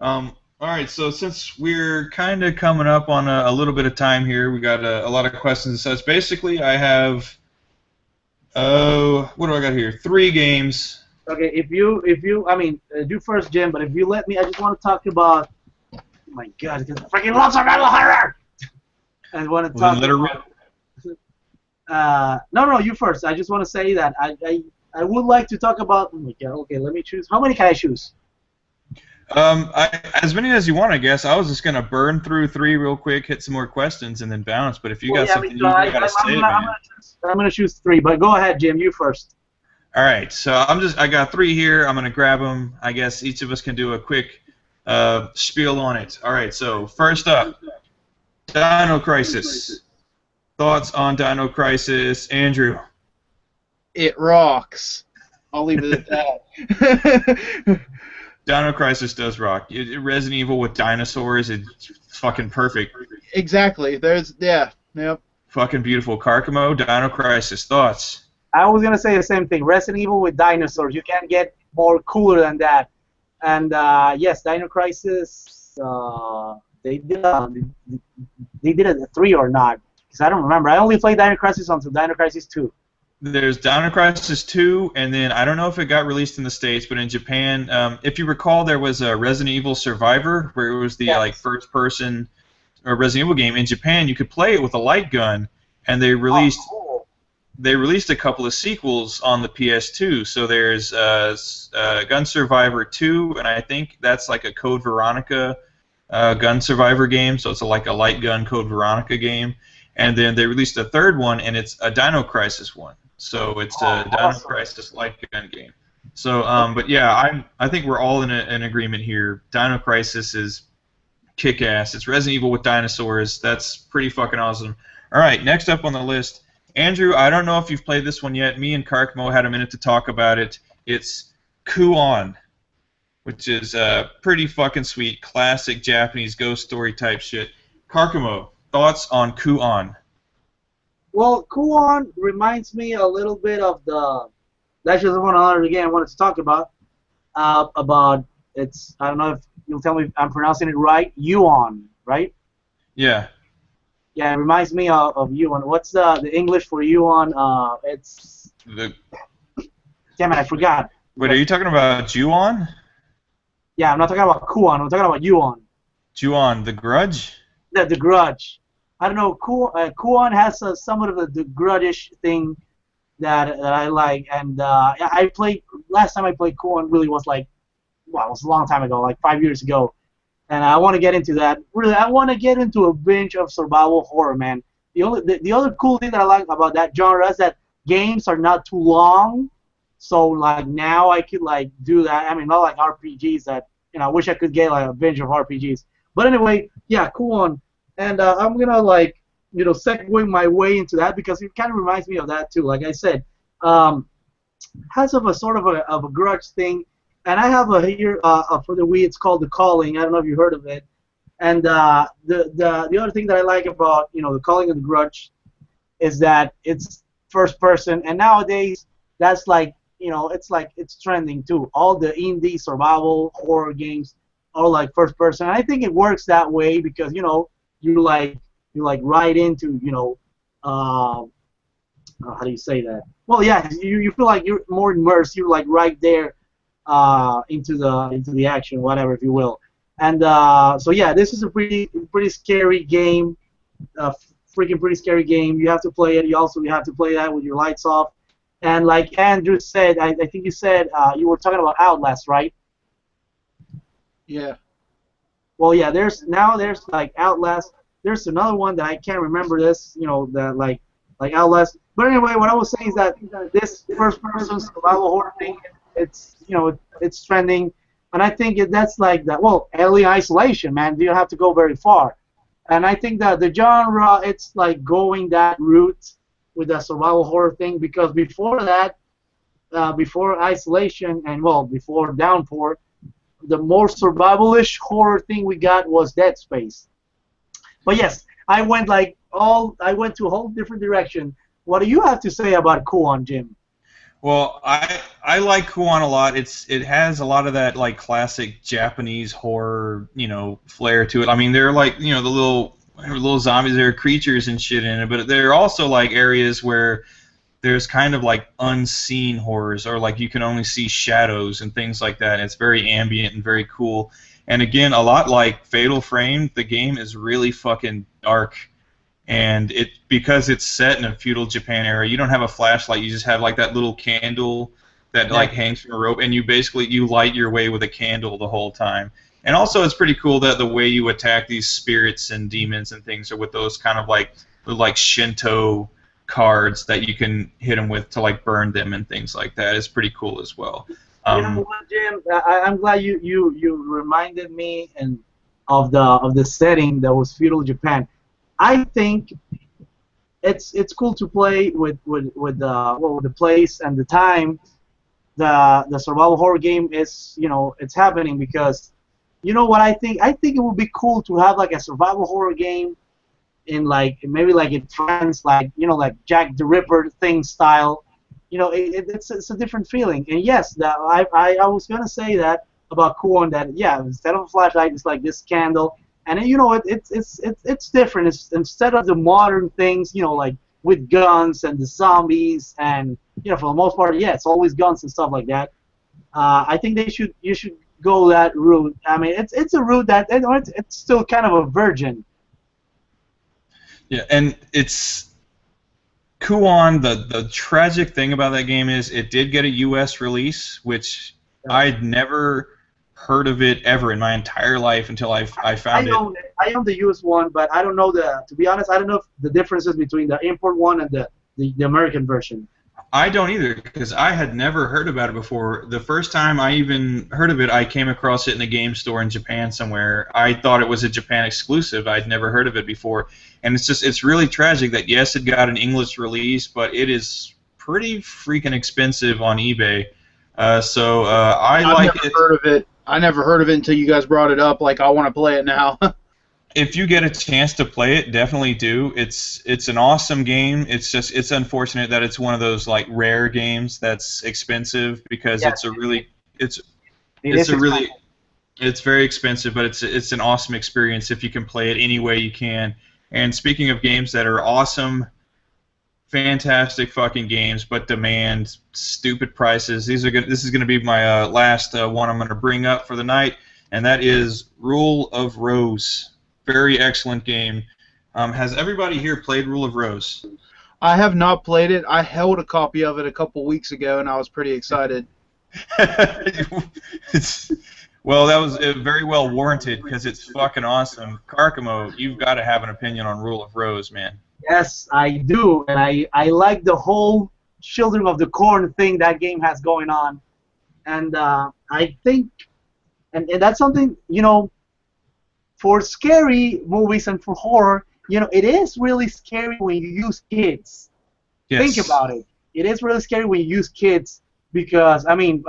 All right, so since we're kind of coming up on a little bit of time here, we got a lot of questions and such. Basically, I have, what do I got here? 3 games. Okay, if you, do first, Jim, but if you let me, I just want to talk about, oh my god, I freaking love survival horror! I want to talk about, no, you first. I just want to say that I would like to talk about, oh my god, okay, let me choose. How many can I choose? As many as you want, I guess. I was just gonna burn through 3 real quick, hit some more questions, and then bounce. But if you got something you gotta say, man. I'm gonna choose 3. But go ahead, Jim. You first. All right. So I got 3 here. I'm gonna grab them. I guess each of us can do a quick spiel on it. All right. So first up, Dino Crisis. Thoughts on Dino Crisis, Andrew? It rocks. I'll leave it at that. Dino Crisis does rock. Resident Evil with dinosaurs, it's fucking perfect. Exactly. Yep. Fucking beautiful. Carcamo, Dino Crisis, thoughts? I was gonna say the same thing. Resident Evil with dinosaurs. You can't get more cooler than that. And yes, Dino Crisis. They did a 3 or not? Because I don't remember. I only played Dino Crisis until Dino Crisis 2. There's Dino Crisis 2, and then I don't know if it got released in the States, but in Japan, if you recall, there was a Resident Evil Survivor, where it was the first-person Resident Evil game. In Japan, you could play it with a light gun, and they released a couple of sequels on the PS2. So there's Gun Survivor 2, and I think that's like a Code Veronica Gun Survivor game. So it's like a light gun Code Veronica game. And then they released a 3rd one, and it's a Dino Crisis one. So it's a Dino Crisis light gun game. So, but yeah, I think we're all in an agreement here. Dino Crisis is kick-ass. It's Resident Evil with dinosaurs. That's pretty fucking awesome. All right, next up on the list, Andrew. I don't know if you've played this one yet. Me and Karkmo had a minute to talk about it. It's Ku-on, which is pretty fucking sweet, classic Japanese ghost story type shit. Karkmo, thoughts on Ku-on? Well, Ku-on reminds me a little bit of the. That's just one other game I wanted to talk about. It's. I don't know if you'll tell me if I'm pronouncing it right. Yuan, right? Yeah. Yeah, it reminds me of Yuan. What's the English for Yuan? It's. Damn it, I forgot. Wait, are you talking about Ju-on? Yeah, I'm not talking about Ku-on. I'm talking about Yuan. Ju-on, The Grudge? The Grudge. I don't know. Ku-on has somewhat of the Grudge-ish thing that I like, and I played. Last time I played Ku-on really was like, well, it was a long time ago, like 5 years ago, and I want to get into that. Really, I want to get into a binge of survival horror, man. The other cool thing that I like about that genre is that games are not too long, so like now I could like do that. I mean, not like RPGs that I wish I could get like a binge of RPGs. But anyway, yeah, Ku-on. And I'm gonna like segue my way into that because it kind of reminds me of that too. Like I said, has of a sort of a grudge thing, and I have a here for the Wii. It's called The Calling. I don't know if you heard of it. And the other thing that I like about The Calling of the Grudge is that it's first person, and nowadays that's like it's trending too. All the indie survival horror games are like first person. And I think it works that way because you like right into how do you say that? Well, yeah, you feel like you're more immersed. You're like right there into the action, whatever, if you will. And so yeah, this is a pretty scary game, freaking pretty scary game. You have to play it. You have to play that with your lights off. And like Andrew said, I think you said you were talking about Outlast, right? Yeah. Well, yeah. There's like Outlast. There's another one that I can't remember this. That like Outlast. But anyway, what I was saying is that this first-person survival horror thing, it's trending, and I think that's like that. Well, Alien Isolation, man. You don't have to go very far, and I think that the genre, it's like going that route with the survival horror thing because before that, before Isolation and before Downpour, the more survival-ish horror thing we got was Dead Space. But yes, I went to a whole different direction. What do you have to say about Kuon, Jim? Well, I like Kuon a lot. It has a lot of that like classic Japanese horror, flair to it. I mean, they're like, the little zombies, there are creatures and shit in it, but there are also like areas where there's kind of like unseen horrors, or like you can only see shadows and things like that. And it's very ambient and very cool. And again, a lot like Fatal Frame, the game is really fucking dark. And because it's set in a feudal Japan era, you don't have a flashlight. You just have like that little candle that like hangs from a rope, and you light your way with a candle the whole time. And also, it's pretty cool that the way you attack these spirits and demons and things are with those kind of like Shinto cards that you can hit them with to like burn them and things like that. It's pretty cool as well. You know what, Jim? I'm glad you reminded me of the setting that was feudal Japan. I think it's cool to play with the place and the time the survival horror game is it's happening because what I think it would be cool to have like a survival horror game in maybe in France like Jack the Ripper thing style. It's a different feeling. And yes, I was gonna say that about Kuon, that instead of a flashlight it's like this candle. And it's different. It's instead of the modern things, like with guns and the zombies, and for the most part, it's always guns and stuff like that. I think you should go that route. I mean, it's a route that it's still kind of a virgin. Yeah, and it's Kuon. The tragic thing about that game is it did get a U.S. release, which I'd never heard of it ever in my entire life until I found it. I own the US one, but I don't know to be honest, I don't know the differences between the import one and the American version. I don't either, because I had never heard about it before. The first time I even heard of it, I came across it in a game store in Japan somewhere. I thought it was a Japan exclusive. I'd never heard of it before. And it's really tragic that, yes, it got an English release, but it is pretty freaking expensive on eBay. I've never heard of it. I never heard of it until you guys brought it up. Like, I want to play it now. If you get a chance to play it, definitely do. It's an awesome game. It's unfortunate that it's one of those like rare games that's expensive because it's very expensive, but it's an awesome experience if you can play it any way you can. And speaking of games that are awesome, fantastic fucking games, but demand stupid prices. This is going to be my last one I'm going to bring up for the night, and that is Rule of Rose. Very excellent game. Has everybody here played Rule of Rose? I have not played it. I held a copy of it a couple weeks ago, and I was pretty excited. Well, that was very well warranted because it's fucking awesome. Karkamo, you've got to have an opinion on Rule of Rose, man. Yes, I do, and I like the whole Children of the Corn thing that game has going on, and I think, and that's something for scary movies and for horror, it is really scary when you use kids. Yes. Think about it. It is really scary when you use kids because I mean,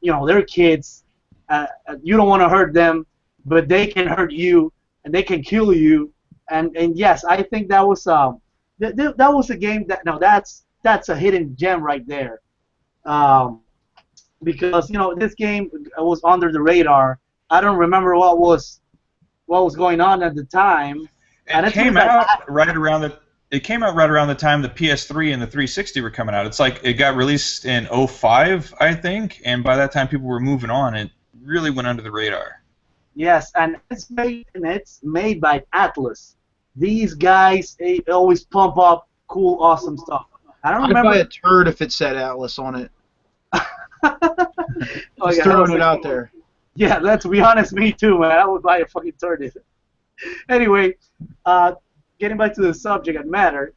you know, they're kids. You don't want to hurt them, but they can hurt you and they can kill you. And yes, I think that was that was a game that no, that's a hidden gem right there. Um, because you know this game was under the radar. I don't remember what was going on at the time. And It came out right around the. It came out right around the time the PS3 and the 360 were coming out. It's like it got released in '05, I think, and by that time people were moving on. It really went under the radar. Yes, and it's made by Atlas. These guys, they always pump up cool, awesome stuff. I don't remember. I'd buy a turd if it said Atlas on it. Oh, Just yeah, throwing it out there. Yeah, let's be honest, me too, man. I would buy a fucking turd. Anyway, getting back to the subject at matter,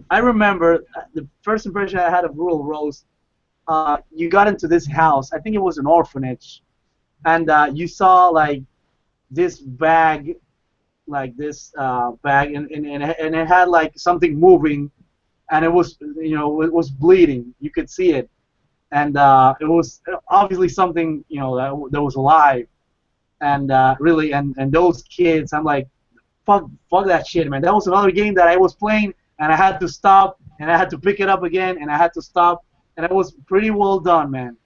I remember the first impression I had of Rural Rose. You got into this house. I think it was an orphanage, and you saw like this bag, and it had like something moving, and it was it was bleeding. You could see it, and it was obviously something that was alive, and really and those kids, I'm like, fuck that shit, man. That was another game that I was playing, and I had to stop, and I had to pick it up again, and I had to stop, and it was pretty well done, man.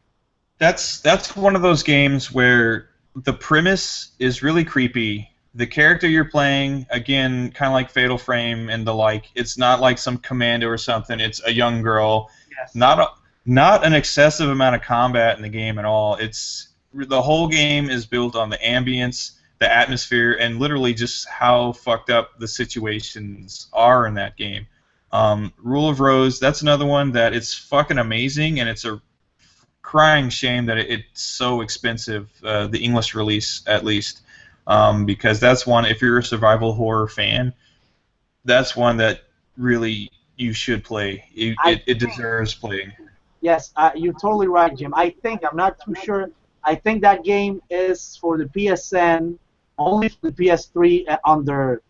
That's one of those games where the premise is really creepy. The character you're playing, again, kind of like Fatal Frame and the like, it's not like some commando or something. It's a young girl. Yes. Not an excessive amount of combat in the game at all. The whole game is built on the ambience, the atmosphere, and literally just how fucked up the situations are in that game. Rule of Rose, that's another one that it's fucking amazing, and it's a crying shame that it's so expensive, the English release at least, because that's one, if you're a survival horror fan, that's one that really you should play. It deserves playing. Yes, you're totally right, Jim. I'm not too sure. I think that game is for the PSN, only for the PS3 under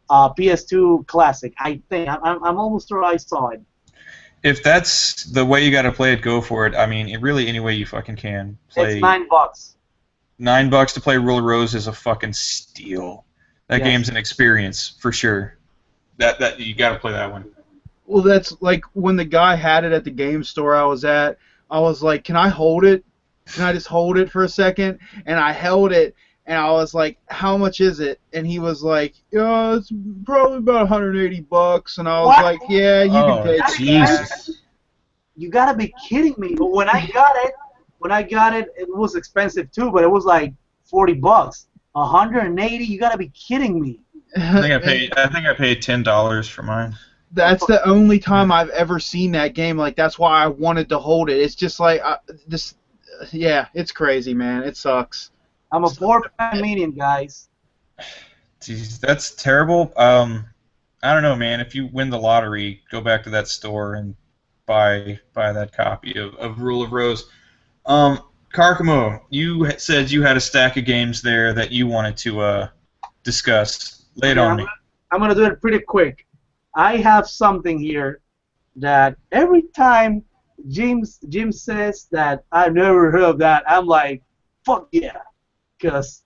PS2 Classic. I think. I'm almost sure I saw it. If that's the way you got to play it, go for it. I mean, really, any way you fucking can. It's $9. $9 to play Rule of Rose is a fucking steal. That game's an experience for sure. That you got to play that one. Well, that's like when the guy had it at the game store I was at. I was like, "Can I hold it? Can I just hold it for a second?" And I held it, and I was like, "How much is it?" And he was like, "Yeah, it's probably about $180." And I was like, "Yeah, you can take it." Jesus. You gotta be kidding me! But when I got it, it was expensive too. But it was like $40. 180? You gotta be kidding me! I think I paid $10 for mine. That's the only time I've ever seen that game. Like, that's why I wanted to hold it. It's just like yeah, it's crazy, man. It sucks. I'm a poor median, guys. Jeez, that's terrible. I don't know, man. If you win the lottery, go back to that store and buy that copy of Rule of Rose. Karkamo, you said you had a stack of games there that you wanted to discuss. Lay it on me. I'm gonna do it pretty quick. I have something here that every time Jim says that I've never heard of that, I'm like, fuck yeah, because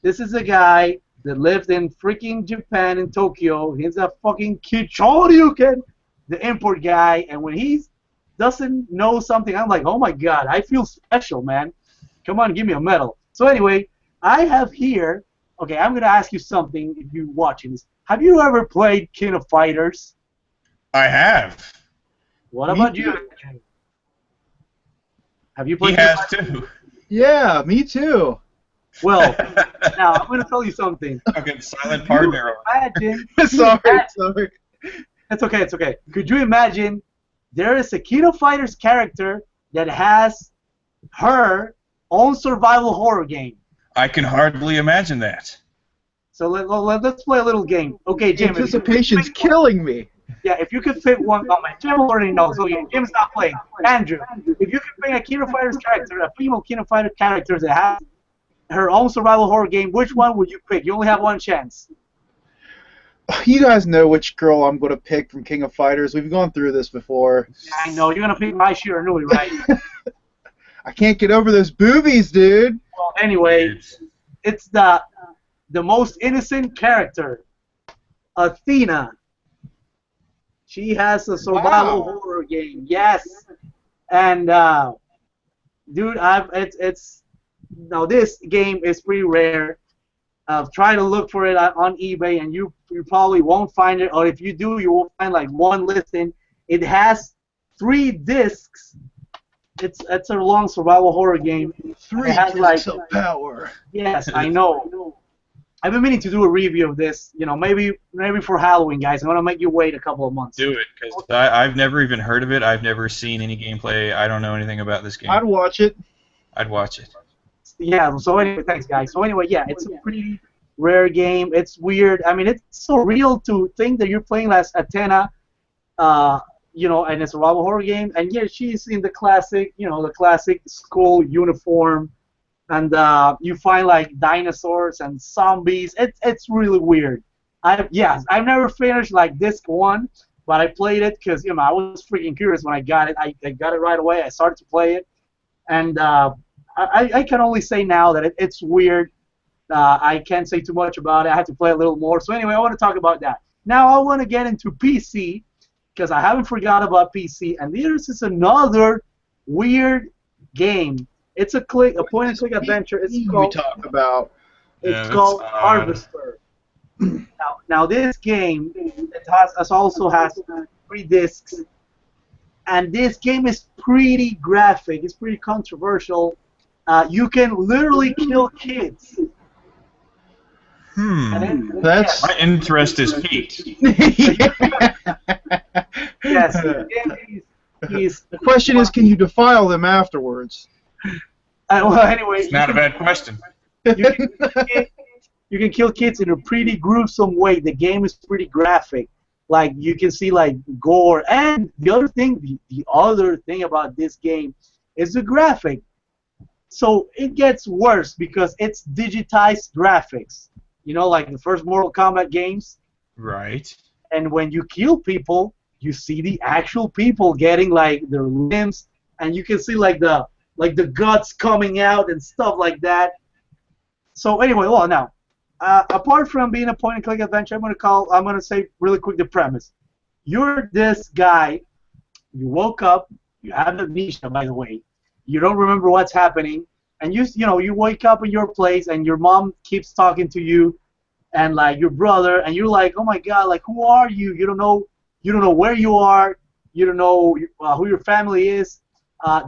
this is a guy that lived in freaking Japan in Tokyo. He's a fucking Kichoryuken, the import guy, and when he doesn't know something, I'm like, oh my god, I feel special, man. Come on, give me a medal. So anyway, I have here. Okay, I'm gonna ask you something. If you're watching this, have you ever played King of Fighters? I have. What about you? Have you played? He has too. Yeah, me too. Well, now I'm going to tell you something. Fucking silent partner. Imagine. Sorry. It's okay. It's okay. Could you imagine? There is a King of Fighters character that has her own survival horror game. I can hardly imagine that. So let's play a little game. Okay, Jim. Anticipation's killing me. Yeah, if you could pick one, oh man, Jim already knows. So yeah, Jim's not playing. Andrew, if you could pick a King of Fighters character, a female King of Fighters character that has her own survival horror game, which one would you pick? You only have one chance. You guys know which girl I'm going to pick from King of Fighters. We've gone through this before. Yeah, I know. You're going to pick Mai Shiranui, right? I can't get over those boobies, dude. Well, anyway, it's the most innocent character, Athena. She has a survival horror game. Yes, and dude, it's now this game is pretty rare. Try to look for it on eBay, and you probably won't find it, or if you do, you will find like one listing. It has 3 discs. It's a long survival horror game. 3 has, discs of power. Yes, I know. I've been meaning to do a review of this. You know, maybe for Halloween, guys. I'm gonna make you wait a couple of months. Do it, because I've never even heard of it. I've never seen any gameplay. I don't know anything about this game. I'd watch it. I'd watch it. Yeah. So anyway, thanks, guys. So anyway, yeah, it's a pretty rare game. It's weird. I mean, it's so real to think that you're playing as Athena, you know, and it's a survival horror game. And yeah, she's in the classic, you know, the classic school uniform. And you find like dinosaurs and zombies. It's really weird. I've never finished like disc 1, but I played it because you know I was freaking curious when I got it. I got it right away. I started to play it, and I can only say now that it's weird. I can't say too much about it. I have to play a little more. So anyway, I want to talk about that. Now I want to get into PC because I haven't forgot about PC, and this is another weird game. It's a point-and-click adventure. It's called. We talk about. It's called Harvester. Now this game also has 3 discs, and this game is pretty graphic. It's pretty controversial. You can literally kill kids. That's my interest is piqued. Yes. The question is, can you defile them afterwards? Well, anyway, It's not a bad question. You can kill kids in a pretty gruesome way. The game is pretty graphic. Like you can see like gore. And the other thing about this game is the graphic. So it gets worse because it's digitized graphics. You know, like the first Mortal Kombat games. Right. And when you kill people, you see the actual people getting like their limbs, and you can see like the guts coming out and stuff like that. So anyway, well now, apart from being a point-and-click adventure, I'm gonna say really quick the premise. You're this guy. You woke up. You have amnesia, by the way. You don't remember what's happening, and you wake up in your place, and your mom keeps talking to you, and like your brother, and you're like, oh my God, like who are you? You don't know where you are. You don't know who your family is.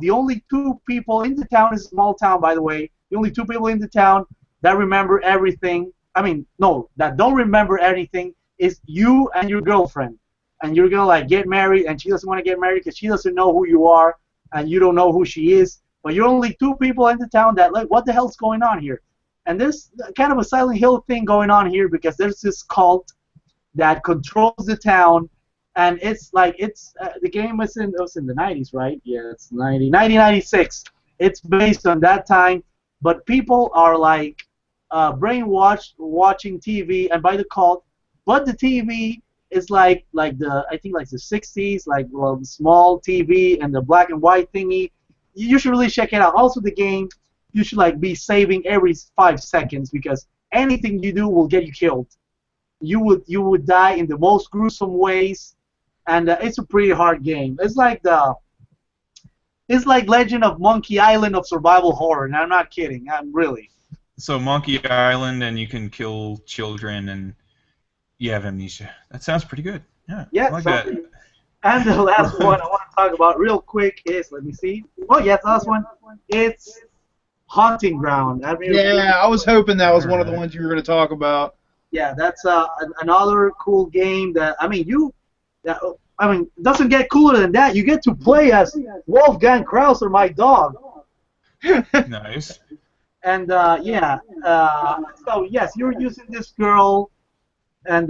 The only 2 people in the town, is a small town, by the way. The only 2 people in the town that remember everything. I mean, no, that don't remember anything is you and your girlfriend. And you're gonna like get married, and she doesn't want to get married because she doesn't know who you are, and you don't know who she is. But you're only 2 people in the town that like, what the hell's going on here? And there's kind of a Silent Hill thing going on here because there's this cult that controls the town. And it's like the game was in the 90s, right? Yeah, it's 1996. It's based on that time, but people are like brainwashed watching TV and by the cult. But the TV is like the 60s, like small TV and the black and white thingy. You should really check it out. Also, the game you should like be saving every 5 seconds because anything you do will get you killed. You would die in the most gruesome ways. And it's a pretty hard game. It's like Legend of Monkey Island of survival horror. And I'm not kidding. I'm really. So Monkey Island, and you can kill children, and you have amnesia. That sounds pretty good. Yeah. Yeah. I like that. And the last one I want to talk about real quick is, let me see. Oh yes, the last one. It's Haunting Ground. I mean, yeah, I was hoping that was one of the ones you were going to talk about. Yeah, that's another cool game that it doesn't get cooler than that. You get to play as Wolfgang Krauser, my dog. Nice. And so yes, you're using this girl, and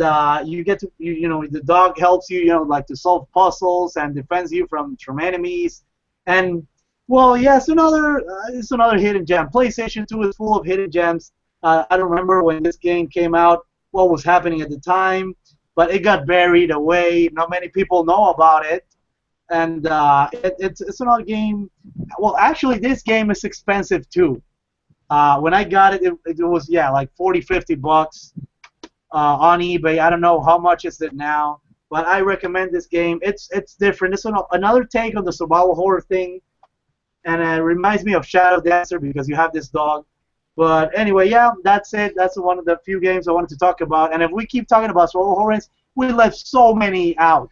you get to the dog helps you like to solve puzzles and defends you from enemies. And well, yeah, it's another hidden gem. PlayStation 2 is full of hidden gems. I don't remember when this game came out, what was happening at the time. But it got buried away. Not many people know about it. and it's an old game. Well, actually, this game is expensive too. When I got it, it was like 40, $50 on eBay. I don't know how much is it now, but I recommend this game. It's different. It's another take on the survival horror thing, and it reminds me of Shadow Dancer because you have this dog. But anyway, yeah, that's it. That's one of the few games I wanted to talk about. And if we keep talking about survival horrors, we left so many out.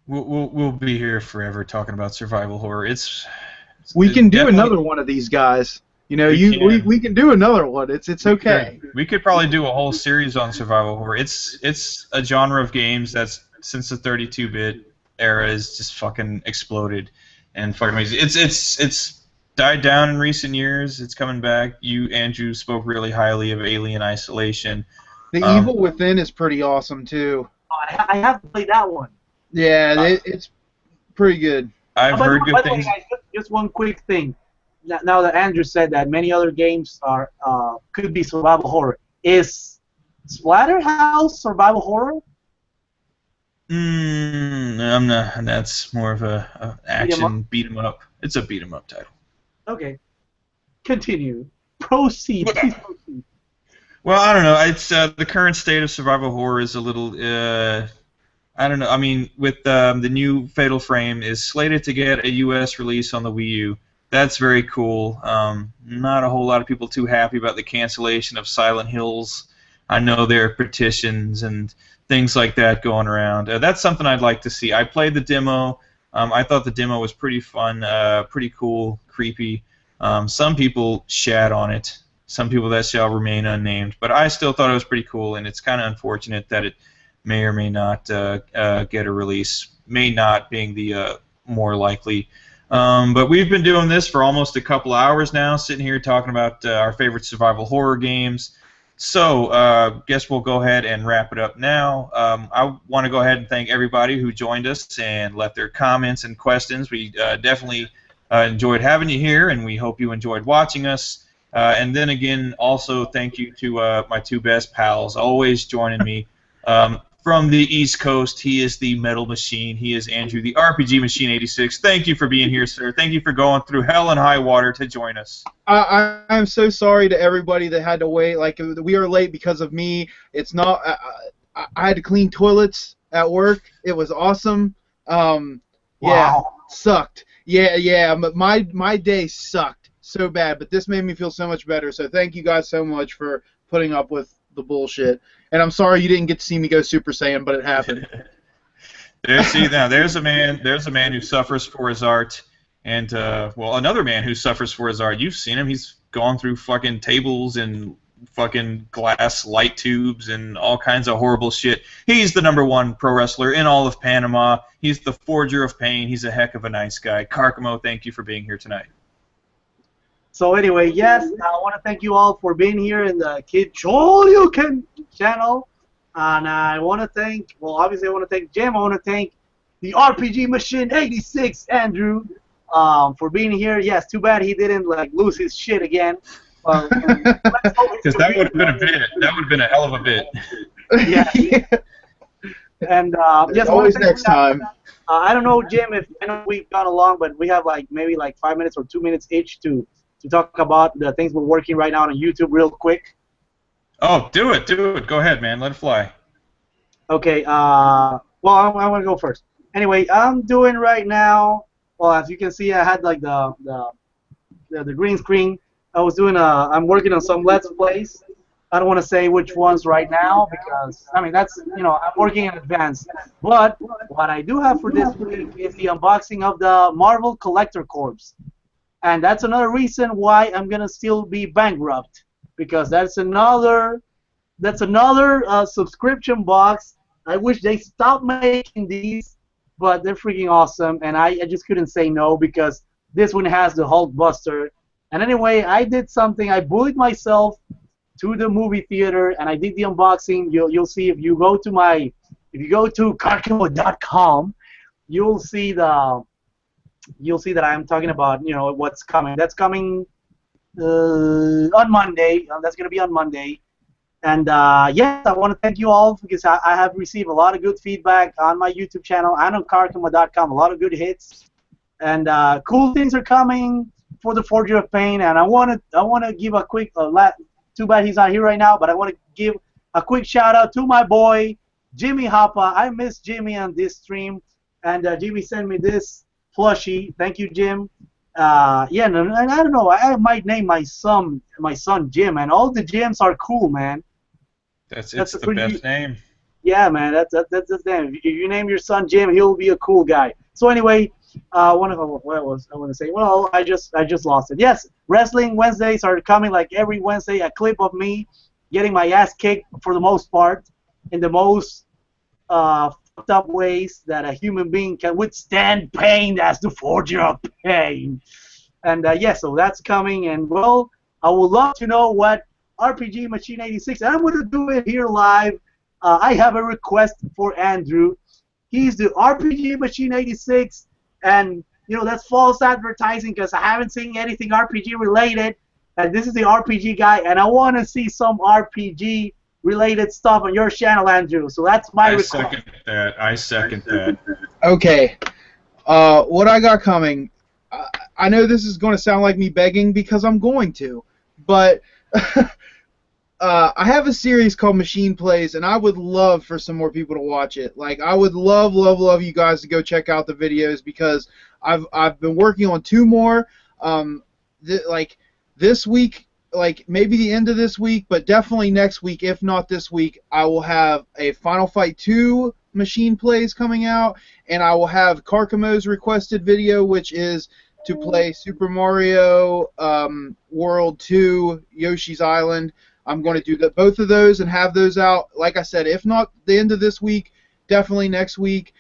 We'll be here forever talking about survival horror. We can do another one of these guys. You know, we can do another one. It's okay. We could probably do a whole series on survival horror. It's a genre of games that's since the 32-bit era is just fucking exploded and fucking amazing. It's died down in recent years. It's coming back. You, Andrew, spoke really highly of Alien Isolation. The Evil Within is pretty awesome too. I have to play that one. Yeah, it's pretty good. I've heard good things. By the way, guys, just one quick thing. Now that Andrew said that many other games are could be survival horror, is Splatterhouse survival horror? I'm not. That's more of a action beat 'em up. It's a beat 'em up title. Okay. Continue. Proceed. Please proceed. Well, I don't know. It's the current state of survival horror is a little. I don't know. I mean, with the new Fatal Frame is slated to get a U.S. release on the Wii U. That's very cool. Not a whole lot of people too happy about the cancellation of Silent Hills. I know there are petitions and things like that going around. That's something I'd like to see. I played the demo. I thought the demo was pretty fun, pretty cool, creepy. Some people shat on it. Some people that shall remain unnamed. But I still thought it was pretty cool, and it's kind of unfortunate that it may or may not get a release. May not being the more likely. But we've been doing this for almost a couple hours now, sitting here talking about our favorite survival horror games. So, guess we'll go ahead and wrap it up now. I want to go ahead and thank everybody who joined us and left their comments and questions. We definitely enjoyed having you here, and we hope you enjoyed watching us. And then again, also thank you to my two best pals, always joining me. From the East Coast, he is the Metal Machine. He is Andrew, the RPG Machine 86. Thank you for being here, sir. Thank you for going through hell and high water to join us. I'm so sorry to everybody that had to wait. Like, we are late because of me. It's not. I had to clean toilets at work. It was awesome. Yeah, sucked. Yeah. My day sucked so bad, but this made me feel so much better. So thank you guys so much for putting up with the bullshit. And I'm sorry you didn't get to see me go Super Saiyan, but it happened. There's a man who suffers for his art, and well, another man who suffers for his art. You've seen him. He's gone through fucking tables and fucking glass light tubes and all kinds of horrible shit. He's the #1 pro wrestler in all of Panama. He's the forger of pain. He's a heck of a nice guy. Karkamo, thank you for being here tonight. So anyway, yes, I want to thank you all for being here in the Kid Shoryuken channel. And I want to thank, well, obviously I want to thank Jim. I want to thank the RPG Machine 86, Andrew, for being here. Yes, too bad he didn't lose his shit again. Because that would have been a bit. That would have been a hell of a bit. Yeah. And yes, always next time. I don't know, Jim, if I know we've gone along, but we have maybe 5 minutes or 2 minutes each to talk about the things we're working right now on YouTube real quick. Oh, do it. Go ahead, man. Let it fly. Okay, well, I want to go first. Anyway, I'm doing right now, well, as you can see, I had the green screen. I'm working on some Let's Plays. I don't want to say which ones right now because, I mean, that's, I'm working in advance. But what I do have for this week is the unboxing of the Marvel Collector Corps. And that's another reason why I'm going to still be bankrupt, because that's another subscription box. I wish they stopped making these, but they're freaking awesome, and I just couldn't say no because this one has the Hulk Buster. And anyway, I did something. I bullied myself to the movie theater, and I did the unboxing. You'll see if you go to karkamo.com, you'll see that I'm talking about what's coming. That's coming on Monday. That's gonna be on Monday. And yes, I want to thank you all because I have received a lot of good feedback on my YouTube channel and on Karkama.com. A lot of good hits, and cool things are coming for the Forger of Pain. And I want to give a quick. Too bad he's not here right now, but I want to give a quick shout out to my boy Jimmy Hoppa. I miss Jimmy on this stream, and Jimmy sent me this plushie. Thank you, Jim. Yeah, and I don't know. I might name my son Jim, and all the Jims are cool, man. That's the best name. Yeah, man, that's the name. If you name your son Jim, he'll be a cool guy. So anyway, what was I want to say? Well, I just lost it. Yes, Wrestling Wednesdays are coming like every Wednesday. A clip of me getting my ass kicked for the most part, in the most fucked up ways that a human being can withstand pain. That's the Forger of Pain. And yeah, so that's coming. And well, I would love to know what RPG Machine 86. And I'm going to do it here live. I have a request for Andrew. He's the RPG Machine 86, and you know that's false advertising because I haven't seen anything RPG related. And this is the RPG guy, and I want to see some RPG related stuff on your channel, Andrew. So that's my request. I second that. Okay. What I got coming, I know this is going to sound like me begging because I'm going to, but I have a series called Machine Plays, and I would love for some more people to watch it. Like, I would love you guys to go check out the videos because I've been working on 2 more. Like this week, like maybe the end of this week, but definitely next week, if not this week, I will have a Final Fight 2 Machine Plays coming out, and I will have Karkamo's requested video, which is to play Super Mario World 2 Yoshi's Island. I'm going to do both of those and have those out, like I said, if not the end of this week, definitely next week.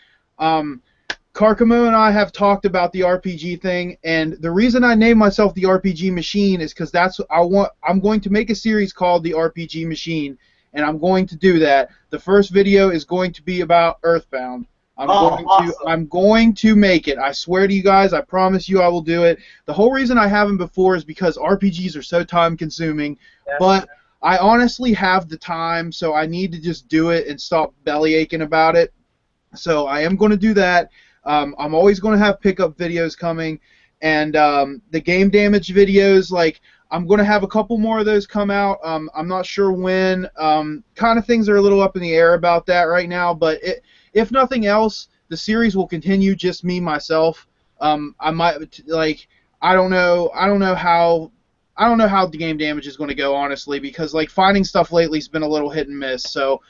Karkamo and I have talked about the RPG thing, and the reason I named myself the RPG Machine is because that's what I want. I'm going to make a series called the RPG Machine, and I'm going to do that. The first video is going to be about Earthbound. I'm going to make it. I swear to you guys, I promise you I will do it. The whole reason I haven't before is because RPGs are so time consuming, but I honestly have the time, so I need to just do it and stop belly aching about it. So I am going to do that. I'm always going to have pickup videos coming, and the game damage videos, like, I'm going to have a couple more of those come out. I'm not sure when. Kind of things are a little up in the air about that right now, but if nothing else, the series will continue just me myself. I might, like, I don't know how the game damage is going to go, honestly, because like finding stuff lately has been a little hit and miss. So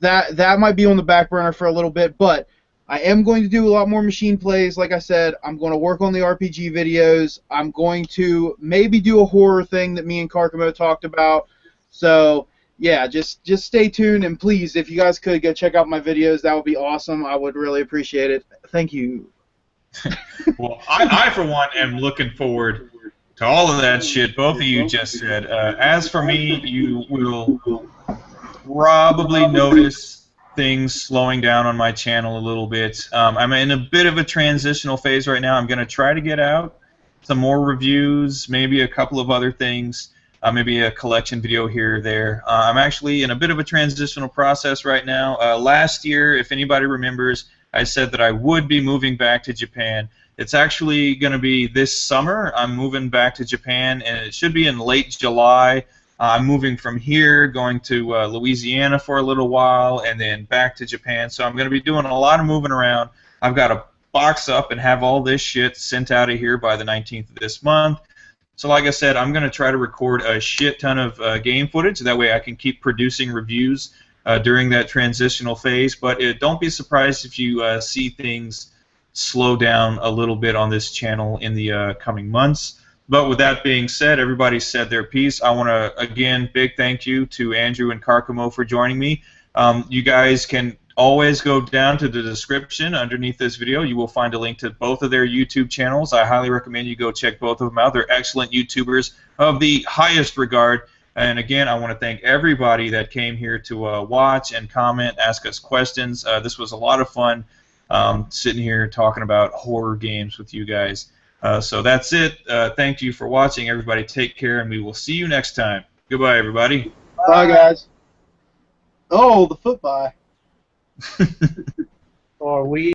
that might be on the back burner for a little bit, but I am going to do a lot more Machine Plays. Like I said, I'm going to work on the RPG videos. I'm going to maybe do a horror thing that me and Karkamo talked about. So yeah, just stay tuned, and please, if you guys could go check out my videos, that would be awesome. I would really appreciate it. Thank you. Well, I for one am looking forward to all of that shit both of you just said. As for me, you will probably notice things slowing down on my channel a little bit. I'm in a bit of a transitional phase right now. I'm going to try to get out some more reviews, maybe a couple of other things, maybe a collection video here or there. I'm actually in a bit of a transitional process right now. Last year, if anybody remembers, I said that I would be moving back to Japan. It's actually going to be this summer. I'm moving back to Japan, and it should be in late July. I'm moving from here, going to Louisiana for a little while, and then back to Japan. So I'm going to be doing a lot of moving around. I've got to box up and have all this shit sent out of here by the 19th of this month. So like I said, I'm going to try to record a shit ton of game footage. That way I can keep producing reviews during that transitional phase. But don't be surprised if you see things slow down a little bit on this channel in the coming months. But with that being said, everybody said their piece. I want to, again, big thank you to Andrew and Karkamo for joining me. You guys can always go down to the description underneath this video. You will find a link to both of their YouTube channels. I highly recommend you go check both of them out. They're excellent YouTubers of the highest regard. And again, I want to thank everybody that came here to watch and comment, ask us questions. This was a lot of fun sitting here talking about horror games with you guys. So that's it. Thank you for watching, everybody. Take care, and we will see you next time. Goodbye, everybody. Bye, guys. Oh, the foot bye. Or we